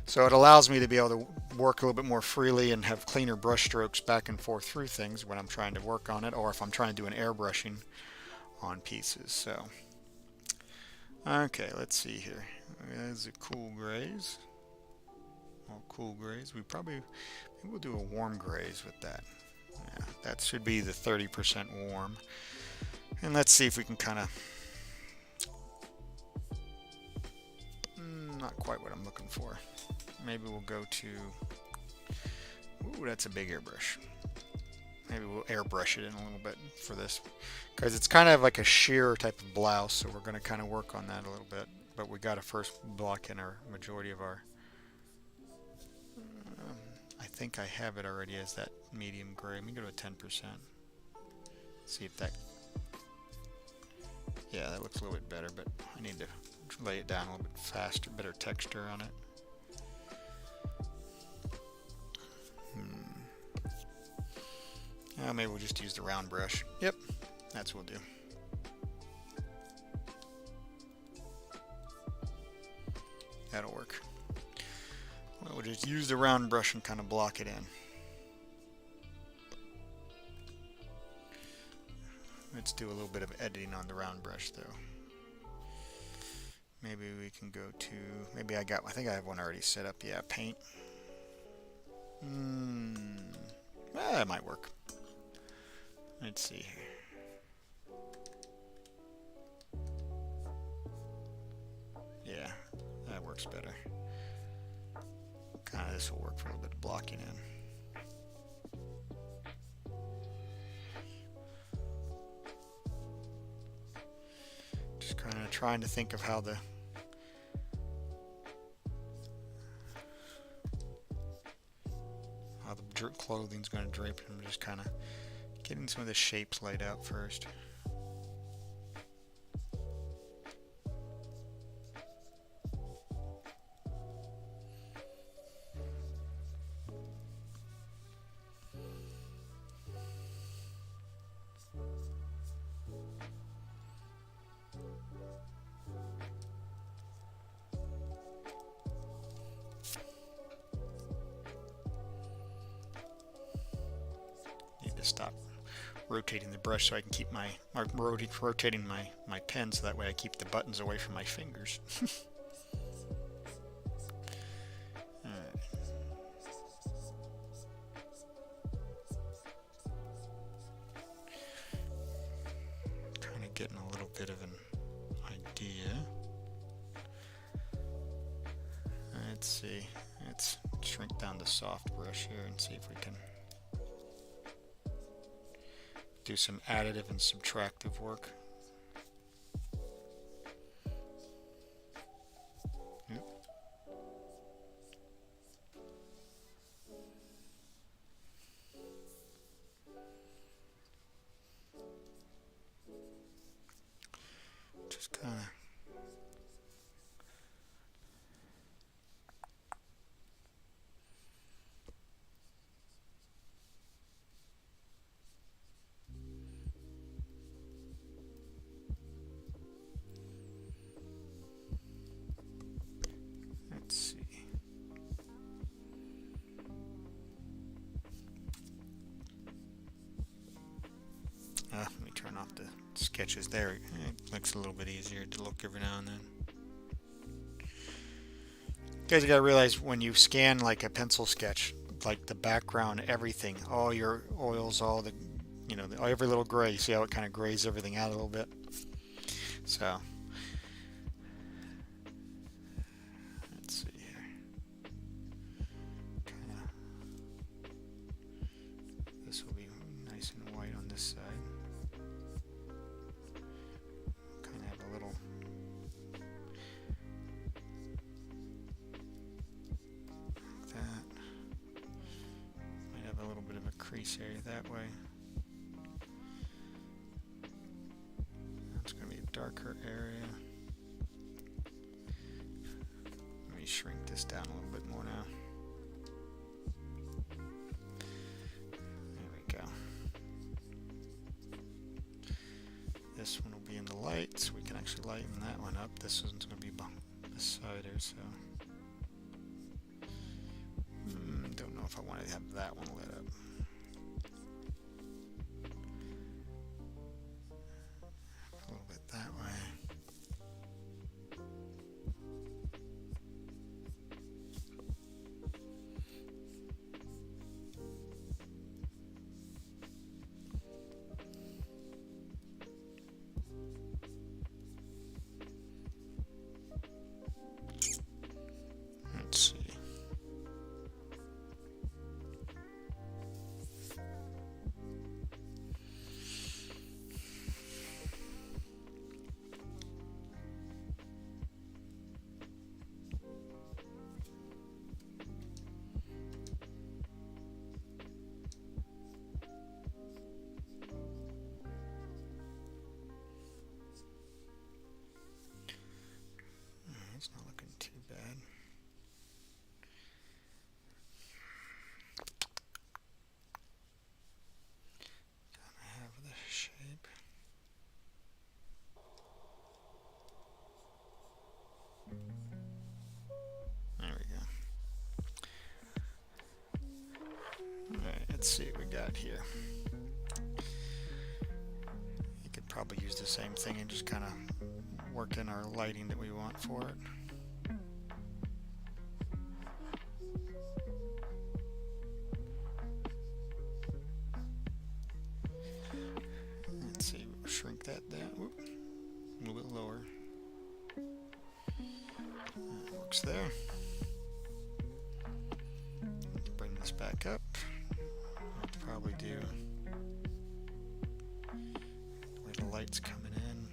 So it allows me to be able to work a little bit more freely and have cleaner brush strokes back and forth through things when I'm trying to work on it, or if I'm trying to do an airbrushing on pieces. So okay, let's see here. There's the cool grays. All cool grays. Maybe we'll do a warm grays with that. Yeah, that should be the 30% warm. And let's see if we can kind of, not quite what I'm looking for. Maybe we'll go to, ooh, that's a big airbrush. Maybe we'll airbrush it in a little bit for this, because it's kind of like a sheer type of blouse, so we're going to kind of work on that a little bit. But we got to first block in our majority of our, I think I have it already as that medium gray. Let me go to 10%. See if that, yeah, that looks a little bit better, but I need to lay it down a little bit faster, better texture on it. Maybe we'll just use the round brush. Yep, that's what we'll do. That'll work. We'll just use the round brush and kind of block it in. Let's do a little bit of editing on the round brush though. Maybe we can go to, maybe I think I have one already set up. Yeah, paint. Well, that might work. Let's see here. Yeah, that works better. Kind of this will work for a little bit of blocking in. Just kind of trying to think of how the clothing's going to drape. I'm just kind of getting some of the shapes laid out first. Stop rotating the brush so I can keep rotating my pen so that way I keep the buttons away from my fingers. Alright. Kind of getting a little bit of an idea. Let's see. Let's shrink down the soft brush here and see if we can do some additive and subtractive work. Yep. Just kind of let me turn off the sketches there. It looks a little bit easier to look every now and then. You guys gotta realize when you scan like a pencil sketch, like the background, everything, all your oils, all the, you know, every little gray, you see how it kind of grays everything out a little bit? So, let's see here. This will be nice and white on this side. Kind of have a little like that. Might have a little bit of a crease area that way. That's going to be a darker area. Let me shrink this down a little bit more now. This one will be in the light, so we can actually lighten that one up. This one's going to be beside her, so don't know if I want to have that one lit up. A little bit that way. Let's see. It's not looking too bad. Gotta have the shape. probably use the same thing and just kind of work in our lighting that we want for it. Let's see, we'll shrink that down. Whoop, a little bit lower. That works there. Bring this back up. We'll probably do where the light's coming in.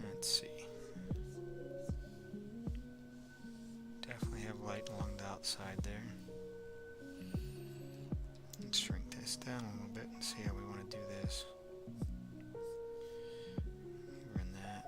Let's see. Definitely have light along the outside there. Let's shrink this down a little bit and see how we want to do this. Run that.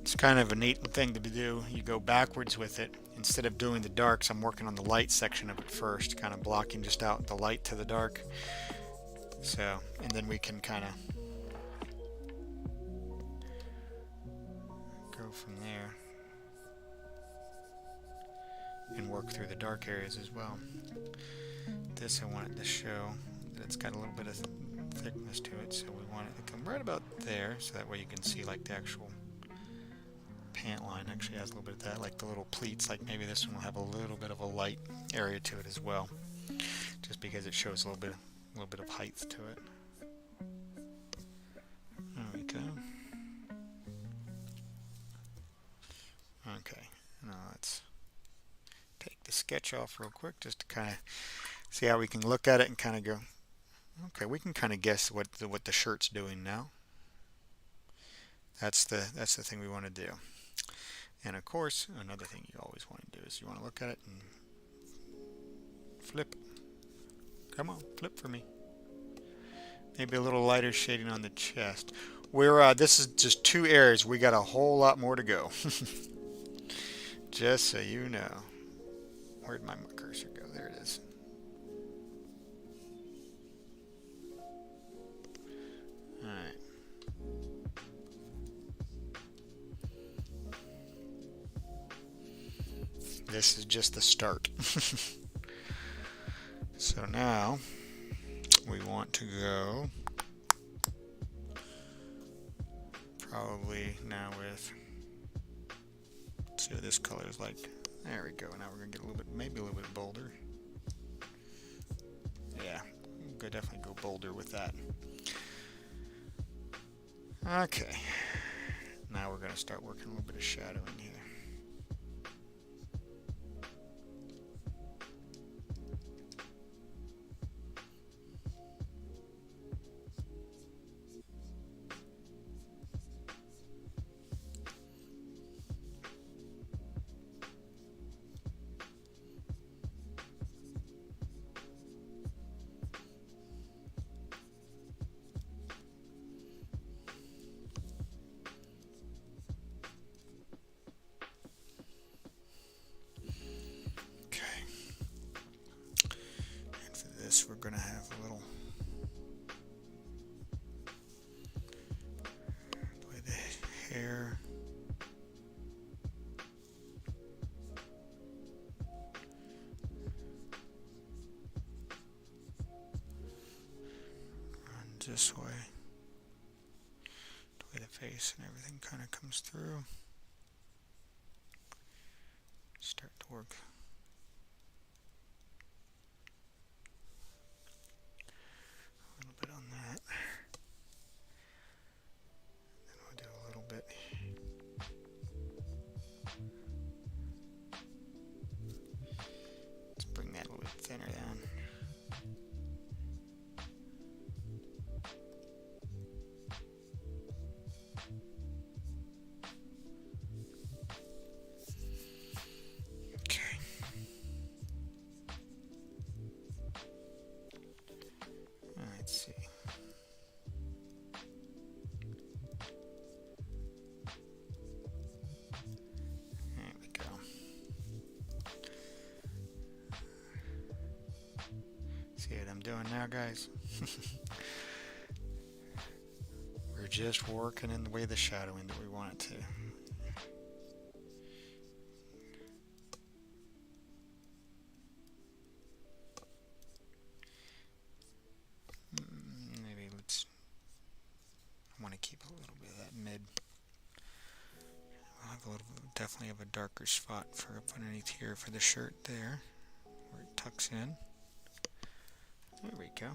It's kind of a neat thing to do. You go backwards with it. Instead of doing the darks, I'm working on the light section of it first, kind of blocking just out the light to the dark. So, and then we can kind of go from there and work through the dark areas as well. This I want it to show that it's got a little bit of thickness to it, so we want it to come right about there, so that way you can see like the actual pant line actually has a little bit of that, like the little pleats. Like maybe this one will have a little bit of a light area to it as well, just because it shows a little bit of height to it. There we go. Okay, now let's take the sketch off real quick just to kind of see how we can look at it and kind of go, okay, we can kind of guess what the shirt's doing now. That's the thing we want to do. And of course, another thing you always want to do is you want to look at it and flip. Come on, flip for me. Maybe a little lighter shading on the chest. This is just 2 areas. We got a whole lot more to go. Just so you know. Where'd my cursor go? There it is. Alright. This is just the start. So now we want to go probably now with, let's see what this color is like. There we go. Now we're gonna get a little bit, maybe a little bit bolder. Yeah, we'll definitely go bolder with that. Okay, now we're gonna start working a little bit of shadow in here. We're going to have a little with the hair. Run this way. The way the face and everything kind of comes through. Start to work. Thinner down. Okay. doing now, guys? We're just working in the way the shadowing that we want it to. Maybe I want to keep a little bit of that mid. I'll have a little, definitely have a darker spot for up underneath here for the shirt there, where it tucks in. There we go.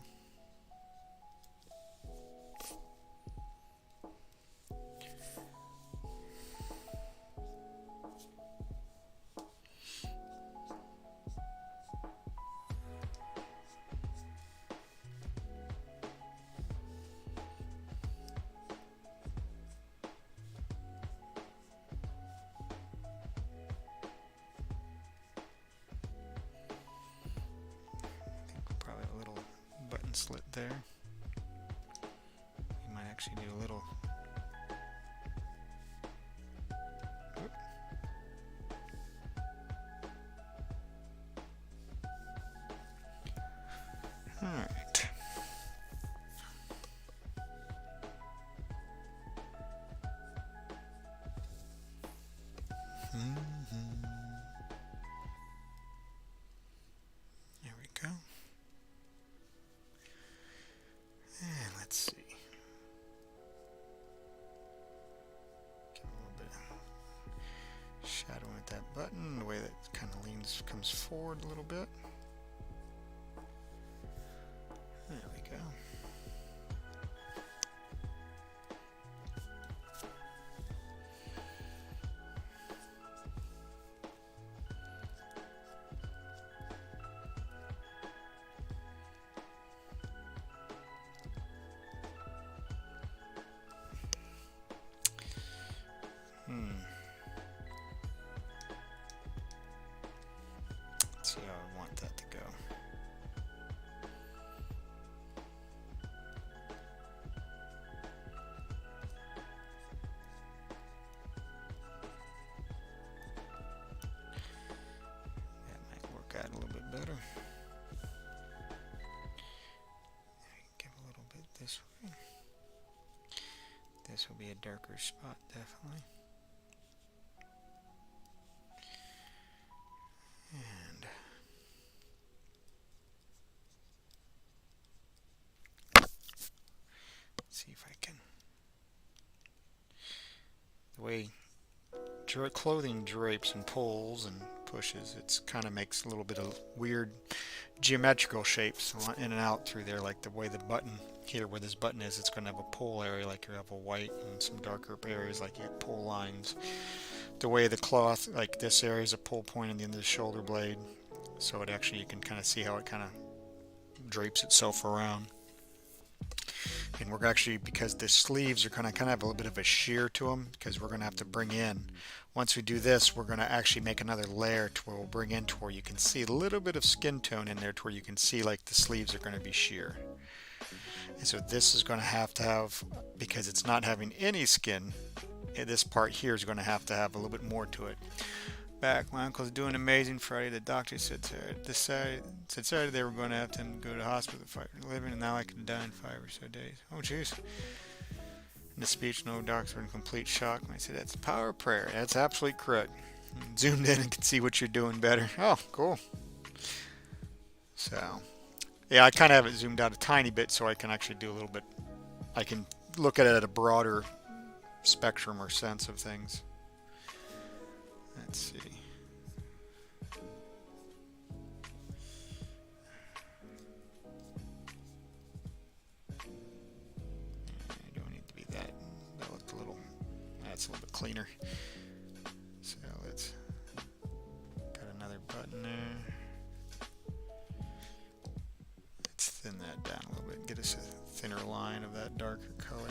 Probably a little button slit there. You might actually do a little. Oop. All right. There we go. And let's see. Get a little bit of shadow with that button, the way that kind of leans, comes forward a little bit. There we go. Let's see how I want that to go. That might work out a little bit better. Give a little bit this way. This will be a darker spot, definitely. And let's see if I can. The way clothing drapes and pulls and pushes, it's kind of makes a little bit of weird geometrical shapes in and out through there, like the way the button here, where this button is, it's going to have a pull area like you have a white, and some darker areas like you have pull lines. The way the cloth, like this area is a pull point at the end of the shoulder blade, so it actually, you can kind of see how it kind of drapes itself around. And we're actually, because the sleeves are kind of have a little bit of a shear to them, because we're going to have to bring in, once we do this, we're going to actually make another layer to where we'll bring in to where you can see a little bit of skin tone in there, to where you can see like the sleeves are going to be sheer. And so this is going to have, because it's not having any skin, this part here is going to have a little bit more to it. Back, my uncle's doing amazing. Friday, the doctor said Saturday they were going to have him go to hospital for living, and now I could die in 5 or so days. Oh, jeez. In the speech, no doctors were in complete shock. And I said, that's the power of prayer. That's absolutely correct. And zoomed in and could see what you're doing better. Oh, cool. So, yeah, I kind of have it zoomed out a tiny bit so I can actually do a little bit. I can look at it at a broader spectrum or sense of things. Let's see. I don't need to be that. That looked a little. That's a little bit cleaner. So let's got another button there. Let's thin that down a little bit and get us a thinner line of that darker color.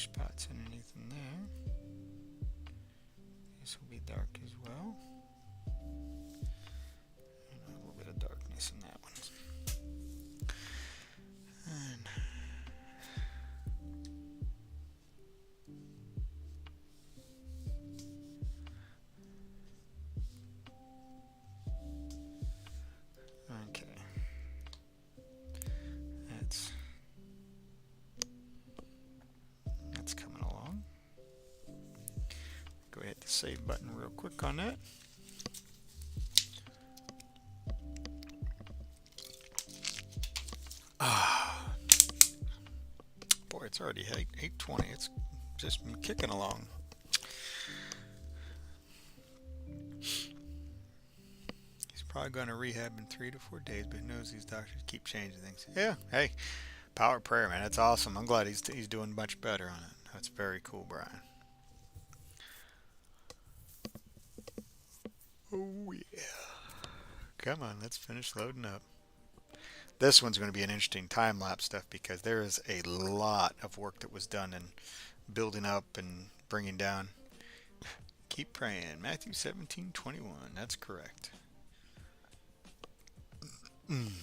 spots underneath in there. This will be dark as well. And a little bit of darkness in that one. And okay. That's coming along. Go ahead, hit the save button real quick on that. Boy, it's already 8:20. It's just been kicking along. He's probably going to rehab in 3 to 4 days, but who knows, these doctors keep changing things. Yeah, hey, power of prayer, man. That's awesome. I'm glad he's doing much better on it. That's very cool, Brian. Oh, yeah. Come on, let's finish loading up. This one's going to be an interesting time-lapse stuff because there is a lot of work that was done in building up and bringing down. Keep praying. Matthew 17:21. That's correct. Come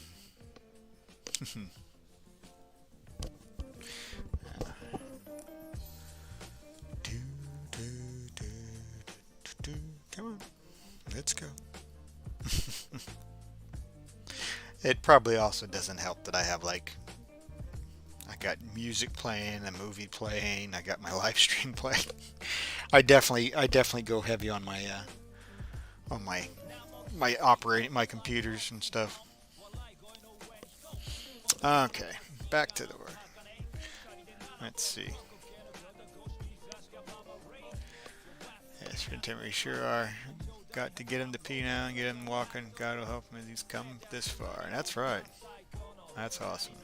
on. Let's go. It probably also doesn't help that I have I got music playing, a movie playing, I got my live stream playing. I definitely go heavy on my my computers and stuff. Okay, back to the work. Let's see. Yes, we sure are. Got to get him to pee now and get him walking. God will help him as he's come this far. And that's right. That's awesome.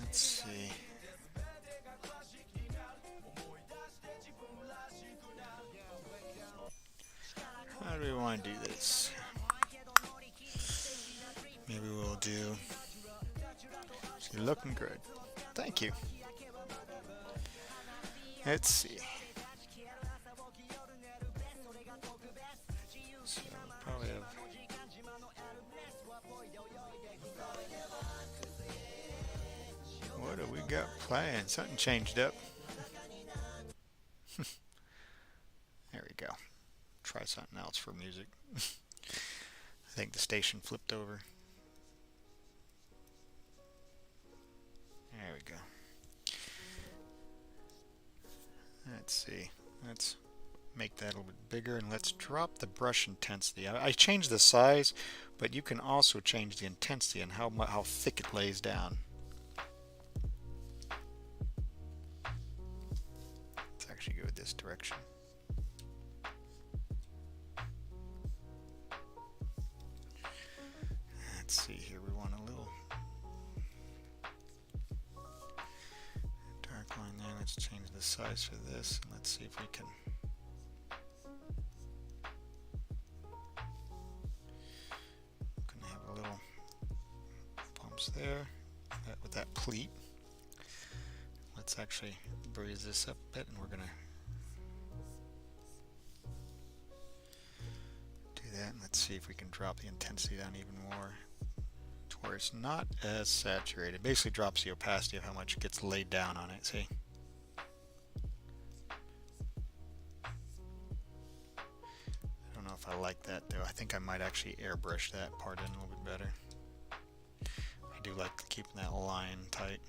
Let's see. How do we want to do this? Maybe we'll do. You're looking good. Thank you. Let's see. So we'll probably have. What do we got playing? Something changed up. There we go. Try something else for music. I think the station flipped over. There we go. Let's see. Let's make that a little bit bigger and let's drop the brush intensity. I changed the size, but you can also change the intensity and how thick it lays down. Let's actually go this direction. Let's see here, we want a little dark line there. Let's change the size for this and let's see if we can have a little bumps there with that pleat. Let's actually breeze this up a bit and we're gonna do that, and let's see if we can drop the intensity down even more to where it's not as saturated. Basically drops the opacity of how much gets laid down on it. See? I don't know if I like that though. I think I might actually airbrush that part in a little bit better. I do like keeping that line tight.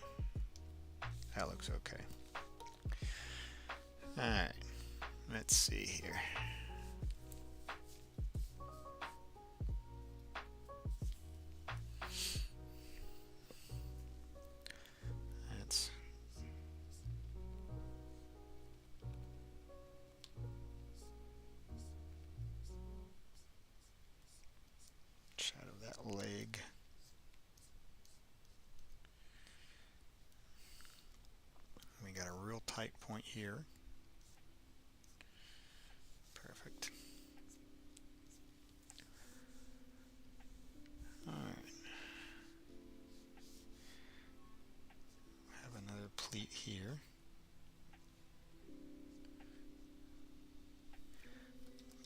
That looks okay. Alright, let's see here. Let's shadow that leg. We got a real tight point here. Perfect. Alright. Have another pleat here.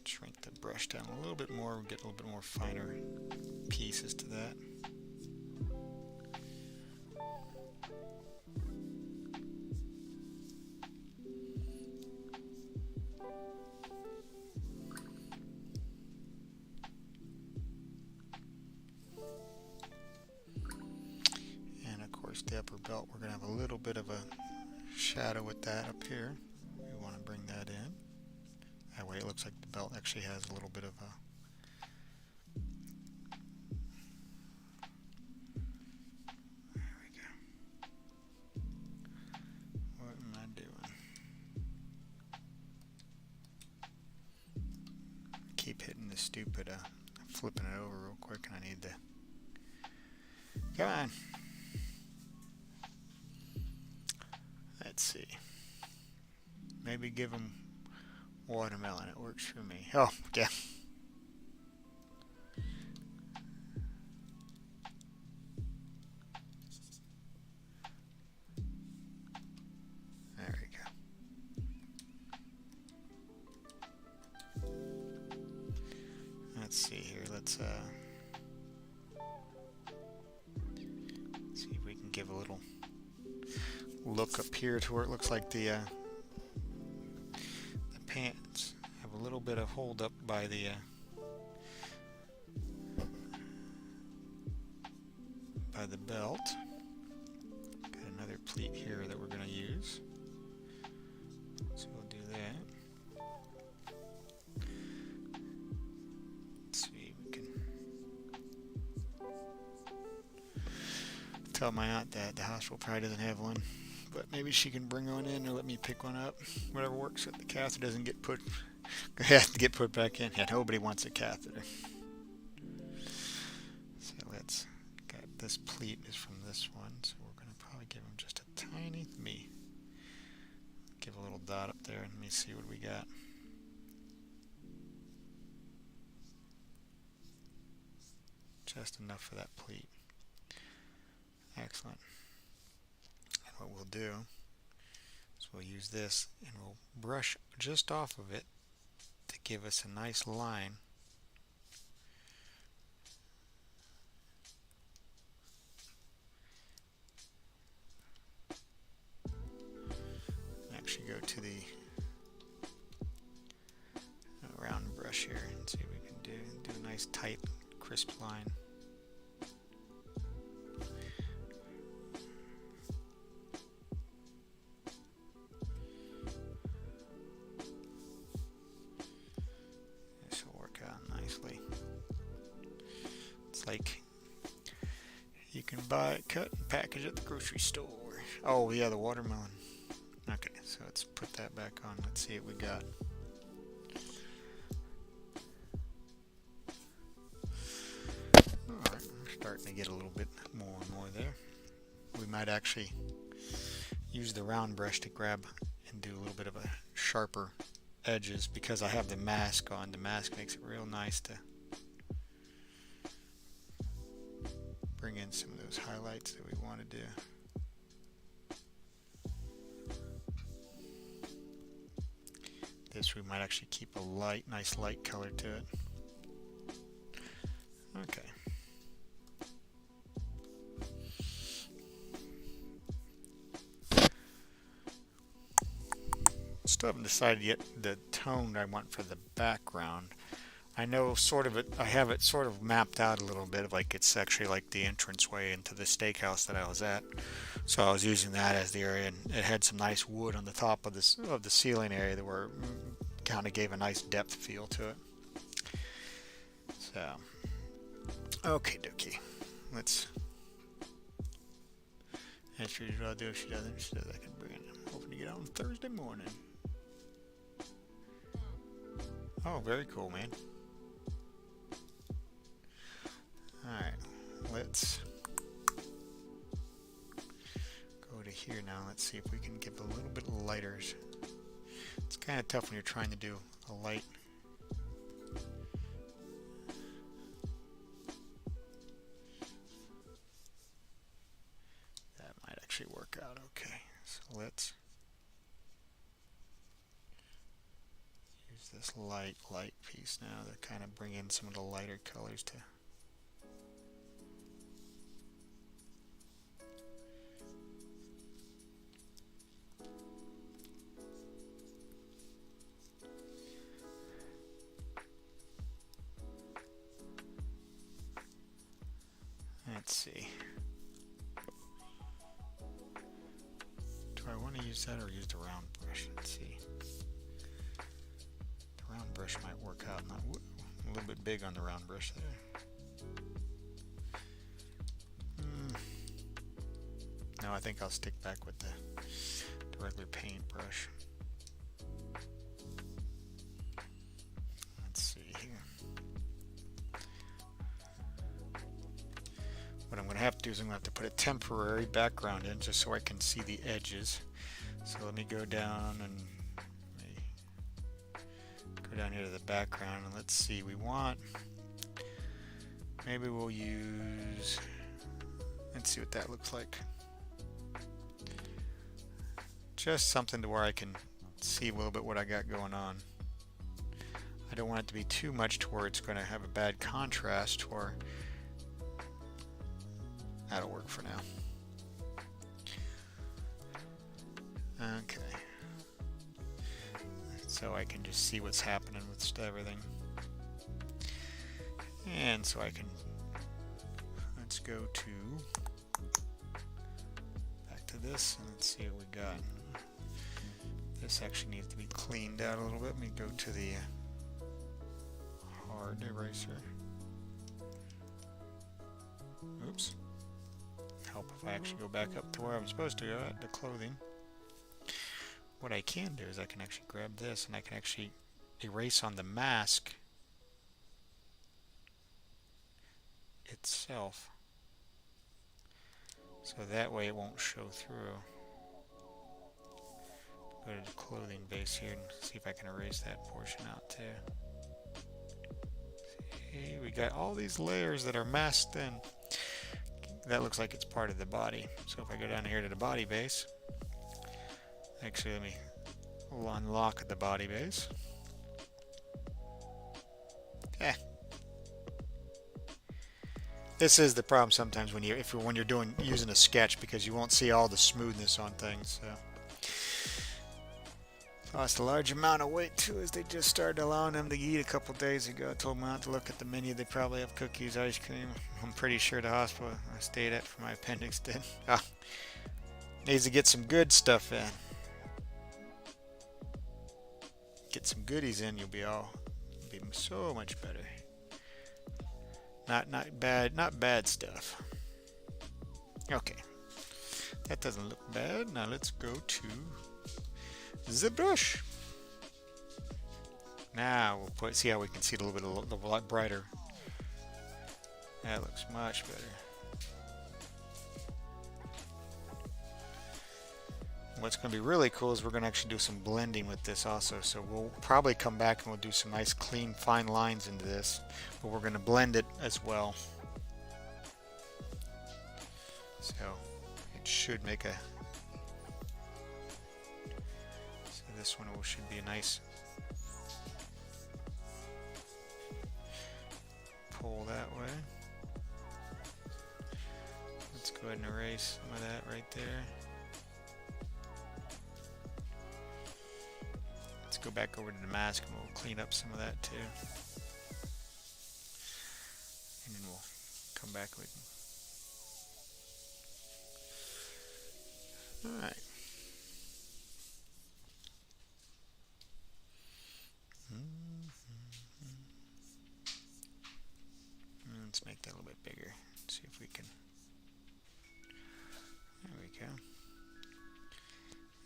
Shrink the brush down a little bit more, get a little bit more finer pieces to that. And of course the upper belt, we're going to have a little bit of a shadow with that up here. We want to bring that in. That way it looks like the belt actually has a little bit of a keep hitting the stupid flipping it over real quick, and I need to come on. Let's see, maybe give them watermelon, it works for me. Oh yeah, there we go. Let's see here, let's see if we can give a little look up here to where it looks like the pants have a little bit of hold up by the belt. Got another pleat here that we're going to use, so we'll do that. Tell my aunt that the hospital probably doesn't have one, but maybe she can bring one in or let me pick one up. Whatever works so the catheter doesn't get put back in. Yeah, nobody wants a catheter. So let's got this pleat is from this one, so we're gonna probably give him just a tiny give a little dot up there and let me see what we got. Just enough for that pleat. Excellent. And what we'll do is we'll use this and we'll brush just off of it to give us a nice line. Actually go to the round brush here and see what we can do a nice tight crisp line. Like you can buy it cut and package at the grocery store. Oh yeah, the watermelon. Okay, so let's put that back on. Let's see what we got. Alright, we're starting to get a little bit more and more there. We might actually use the round brush to grab and do a little bit of a sharper edges because I have the mask on. The mask makes it real nice to bring in some of those highlights that we want to do. This we might actually keep a nice light color to it. Okay. Still haven't decided yet the tone I want for the background. I know I have it sort of mapped out a little bit, like it's actually like the entranceway into the steakhouse that I was at. So I was using that as the area, and it had some nice wood on the top of the ceiling area that were kind of gave a nice depth feel to it. So, okay dokie. Let's. And she what I'll do if she doesn't. She says I can bring it. Hoping to get out on Thursday morning. Oh, very cool, man. Alright, let's go to here now. Let's see if we can give a little bit lighter. It's kind of tough when you're trying to do a light. That might actually work out okay. So let's use this light piece now to kind of bring in some of the lighter colors to let's see. Do I want to use that or use the round brush? Let's see. The round brush might work out. Not a little bit big on the round brush there. No, I think I'll stick back with the regular paint brush. Let's see here. What I'm going to have to do is I'm going to have to put a temporary background in just so I can see the edges. So let me go down and go down here to the background and let's see. We want, maybe we'll use, let's see what that looks like. Just something to where I can see a little bit what I got going on. I don't want it to be too much to where it's going to have a bad contrast, or that'll work for now. Okay. So I can just see what's happening with everything. And so I can, let's go to, back to this, and let's see what we got. This actually needs to be cleaned out a little bit. Let me go to the hard eraser. Oops. Help if I actually go back up to where I'm supposed to go at, the clothing. What I can do is I can actually grab this and I can actually erase on the mask itself. So that way it won't show through. Go to the clothing base here and see if I can erase that portion out too. See, we got all these layers that are masked in. That looks like it's part of the body. So if I go down here to the body base, actually let me unlock the body base. This is the problem sometimes when you're using a sketch, because you won't see all the smoothness on things. So. Lost a large amount of weight too, as they just started allowing them to eat a couple days ago. I told them not to look at the menu. They probably have cookies, ice cream. I'm pretty sure the hospital I stayed at for my appendix did. Needs to get some good stuff in. Get some goodies in, you'll be so much better. Not bad stuff. Okay, that doesn't look bad. Now let's go to the brush. Now we'll see how we can see it a little bit brighter. That looks much better. What's going to be really cool is we're going to actually do some blending with this also. So we'll probably come back and we'll do some nice clean fine lines into this, but we're going to blend it as well. So it should make a, so this one should be a nice pull that way. Let's go ahead and erase some of that right there. Let's go back over to the mask and we'll clean up some of that too. And then we'll come back with it. Alright. Let's make that a little bit bigger. See if we can. There we go.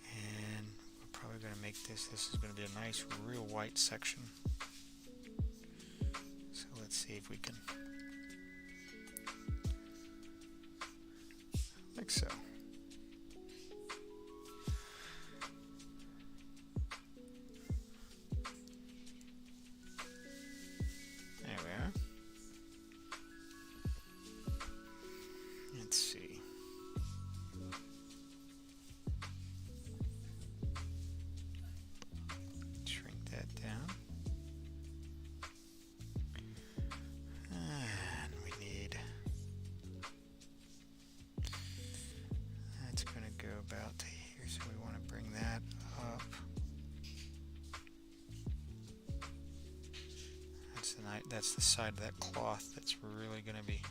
And we're probably going to make this is going to be a nice real white section. So let's see if we can, like so. that's the side of that cloth that's really going to be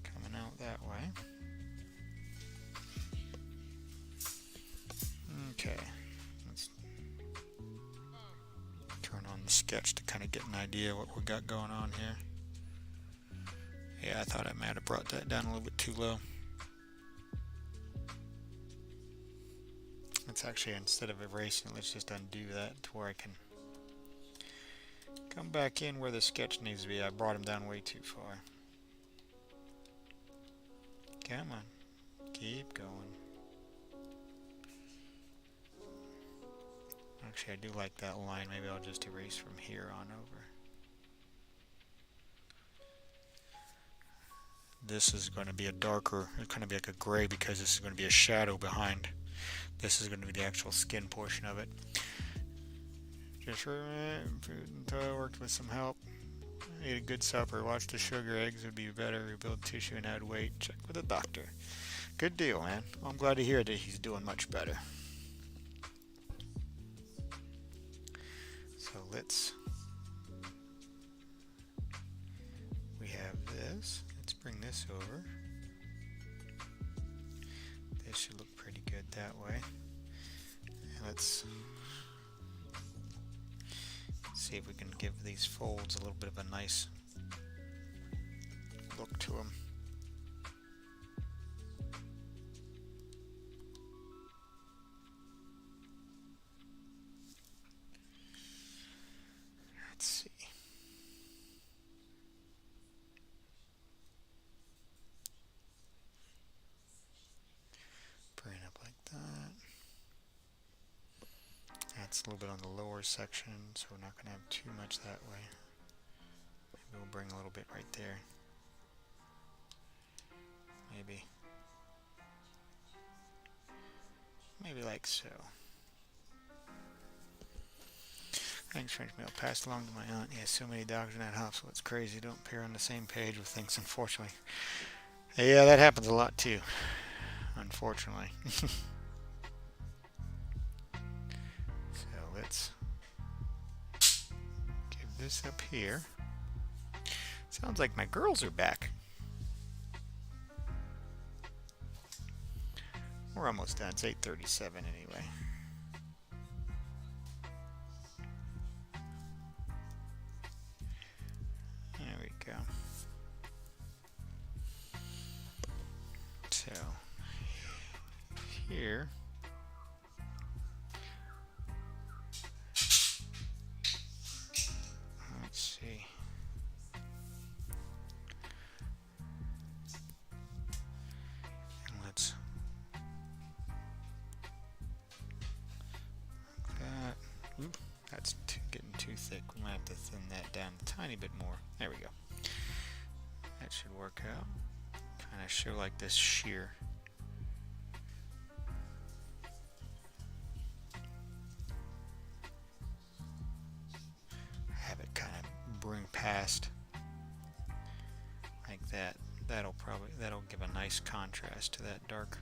coming out that way. Okay, let's turn on the sketch to kind of get an idea what we got going on here. Yeah, I thought I might have brought that down a little bit too low. Let's actually, instead of erasing it, let's just undo that to where I can come back in where the sketch needs to be. I brought him down way too far. Come on, keep going. Actually, I do like that line. Maybe I'll just erase from here on over. This is going to be a darker, it's going to be like a gray because this is going to be a shadow behind. This is going to be the actual skin portion of it. Just until I worked with some help. Ate a good supper. Watched the sugar eggs would be better. Rebuild tissue and add weight. Check with a doctor. Good deal, man. Well, I'm glad to hear that he's doing much better. So we have this. Let's bring this over. This should look pretty good that way. And let's see if we can give these folds a little bit of a nice look to them. Let's see. Bring it up like that. That's a little bit on the lower section, so we're not going to have too much that way. Maybe we'll bring a little bit right there. Maybe like so. Thanks, French mail. Passed along to my aunt. He has so many dogs in that hospital. It's crazy. Don't appear on the same page with things, unfortunately. Yeah, that happens a lot too, unfortunately. So let's give this up here. Sounds like my girls are back. We're almost done. It's 8:37 anyway. There we go. So here, let's see. And let's Oop, that's getting too thick. We might have to thin that down a tiny bit more. There we go. That should work out. Kind of show like this shear. Have it kind of bring past like that. That'll give a nice contrast to that dark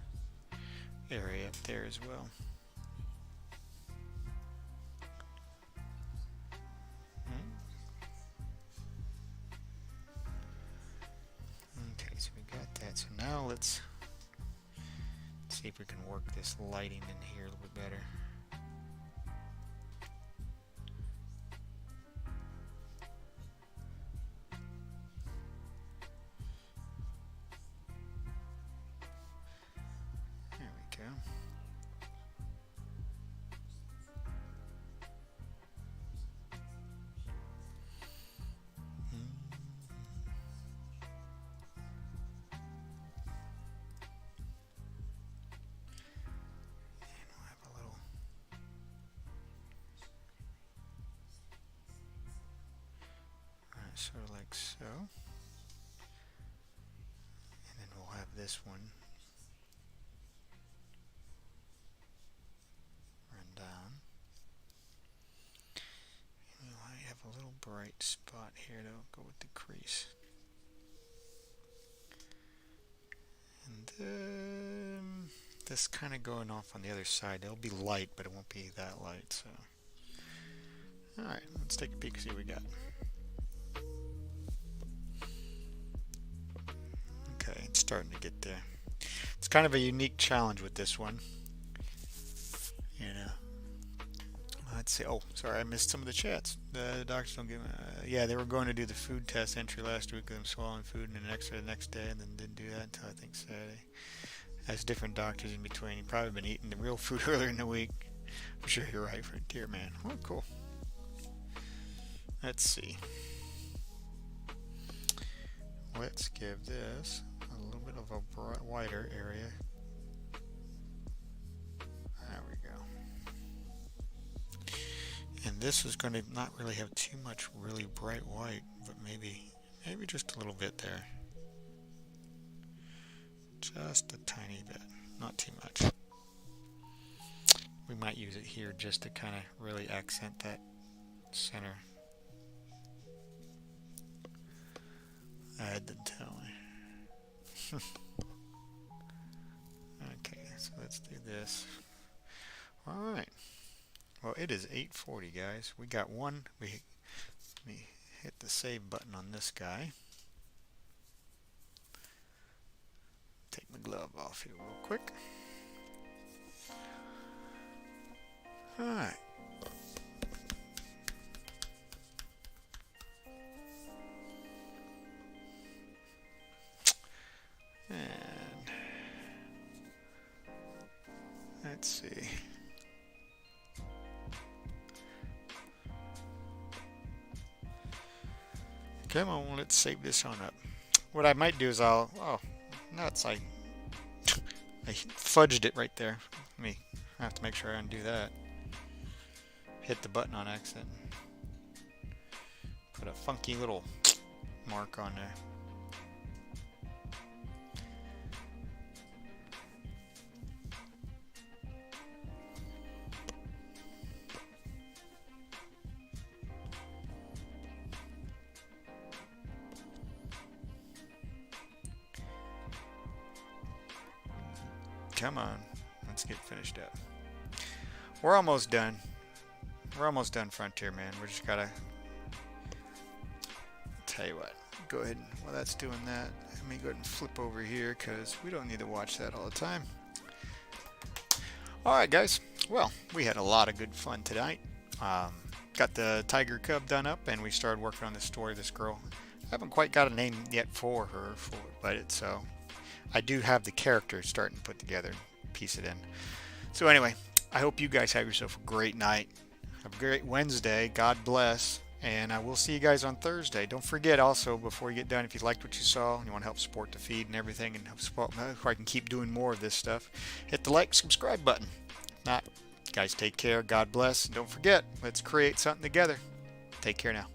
area up there as well. So now let's see if we can work this lighting in here a little bit better. There we go. Sort of like so, and then we'll have this one run down, and we'll have a little bright spot here to go with the crease, and then this kind of going off on the other side. It'll be light, but it won't be that light, so Alright, let's take a peek and see what we got. Okay, it's starting to get there. It's kind of a unique challenge with this one. You know. Let's see. Oh, sorry, I missed some of the chats. The doctors don't give me. Yeah, they were going to do the food test entry last week with them swallowing food and an X-ray the next day, and then didn't do that until I think Saturday. Has different doctors in between. You've probably been eating the real food earlier in the week. I'm sure you're right for a dear man. Oh, cool. Let's see. Let's give this a little bit of a wider area. There we go. And this is going to not really have too much really bright white, but maybe just a little bit there. Just a tiny bit, not too much. We might use it here just to kind of really accent that center. I didn't tell me. Okay, so let's do this. Alright. Well, it is 8:40, guys. We got one. Let me hit the save button on this guy. Take my glove off here real quick. Alright. And let's see. Come on, let's save this on up. What I might do is oh, nuts, I fudged it right there. I have to make sure I undo that. Hit the button on accident. Put a funky little mark on there. Come on, let's get finished up. We're almost done. We're almost done, Frontier Man. We just gotta tell you what. Go ahead and while that's doing that, let me go ahead and flip over here because we don't need to watch that all the time. Alright guys, well, we had a lot of good fun tonight. Got the tiger cub done up and we started working on the story of this girl. I haven't quite got a name yet for her, but it's so I do have the characters starting to put together, piece it in. So anyway, I hope you guys have yourself a great night. Have a great Wednesday. God bless. And I will see you guys on Thursday. Don't forget also, before you get done, if you liked what you saw and you want to help support the feed and everything and help support so I can keep doing more of this stuff, hit the like, subscribe button. If not, guys, take care. God bless. And don't forget, let's create something together. Take care now.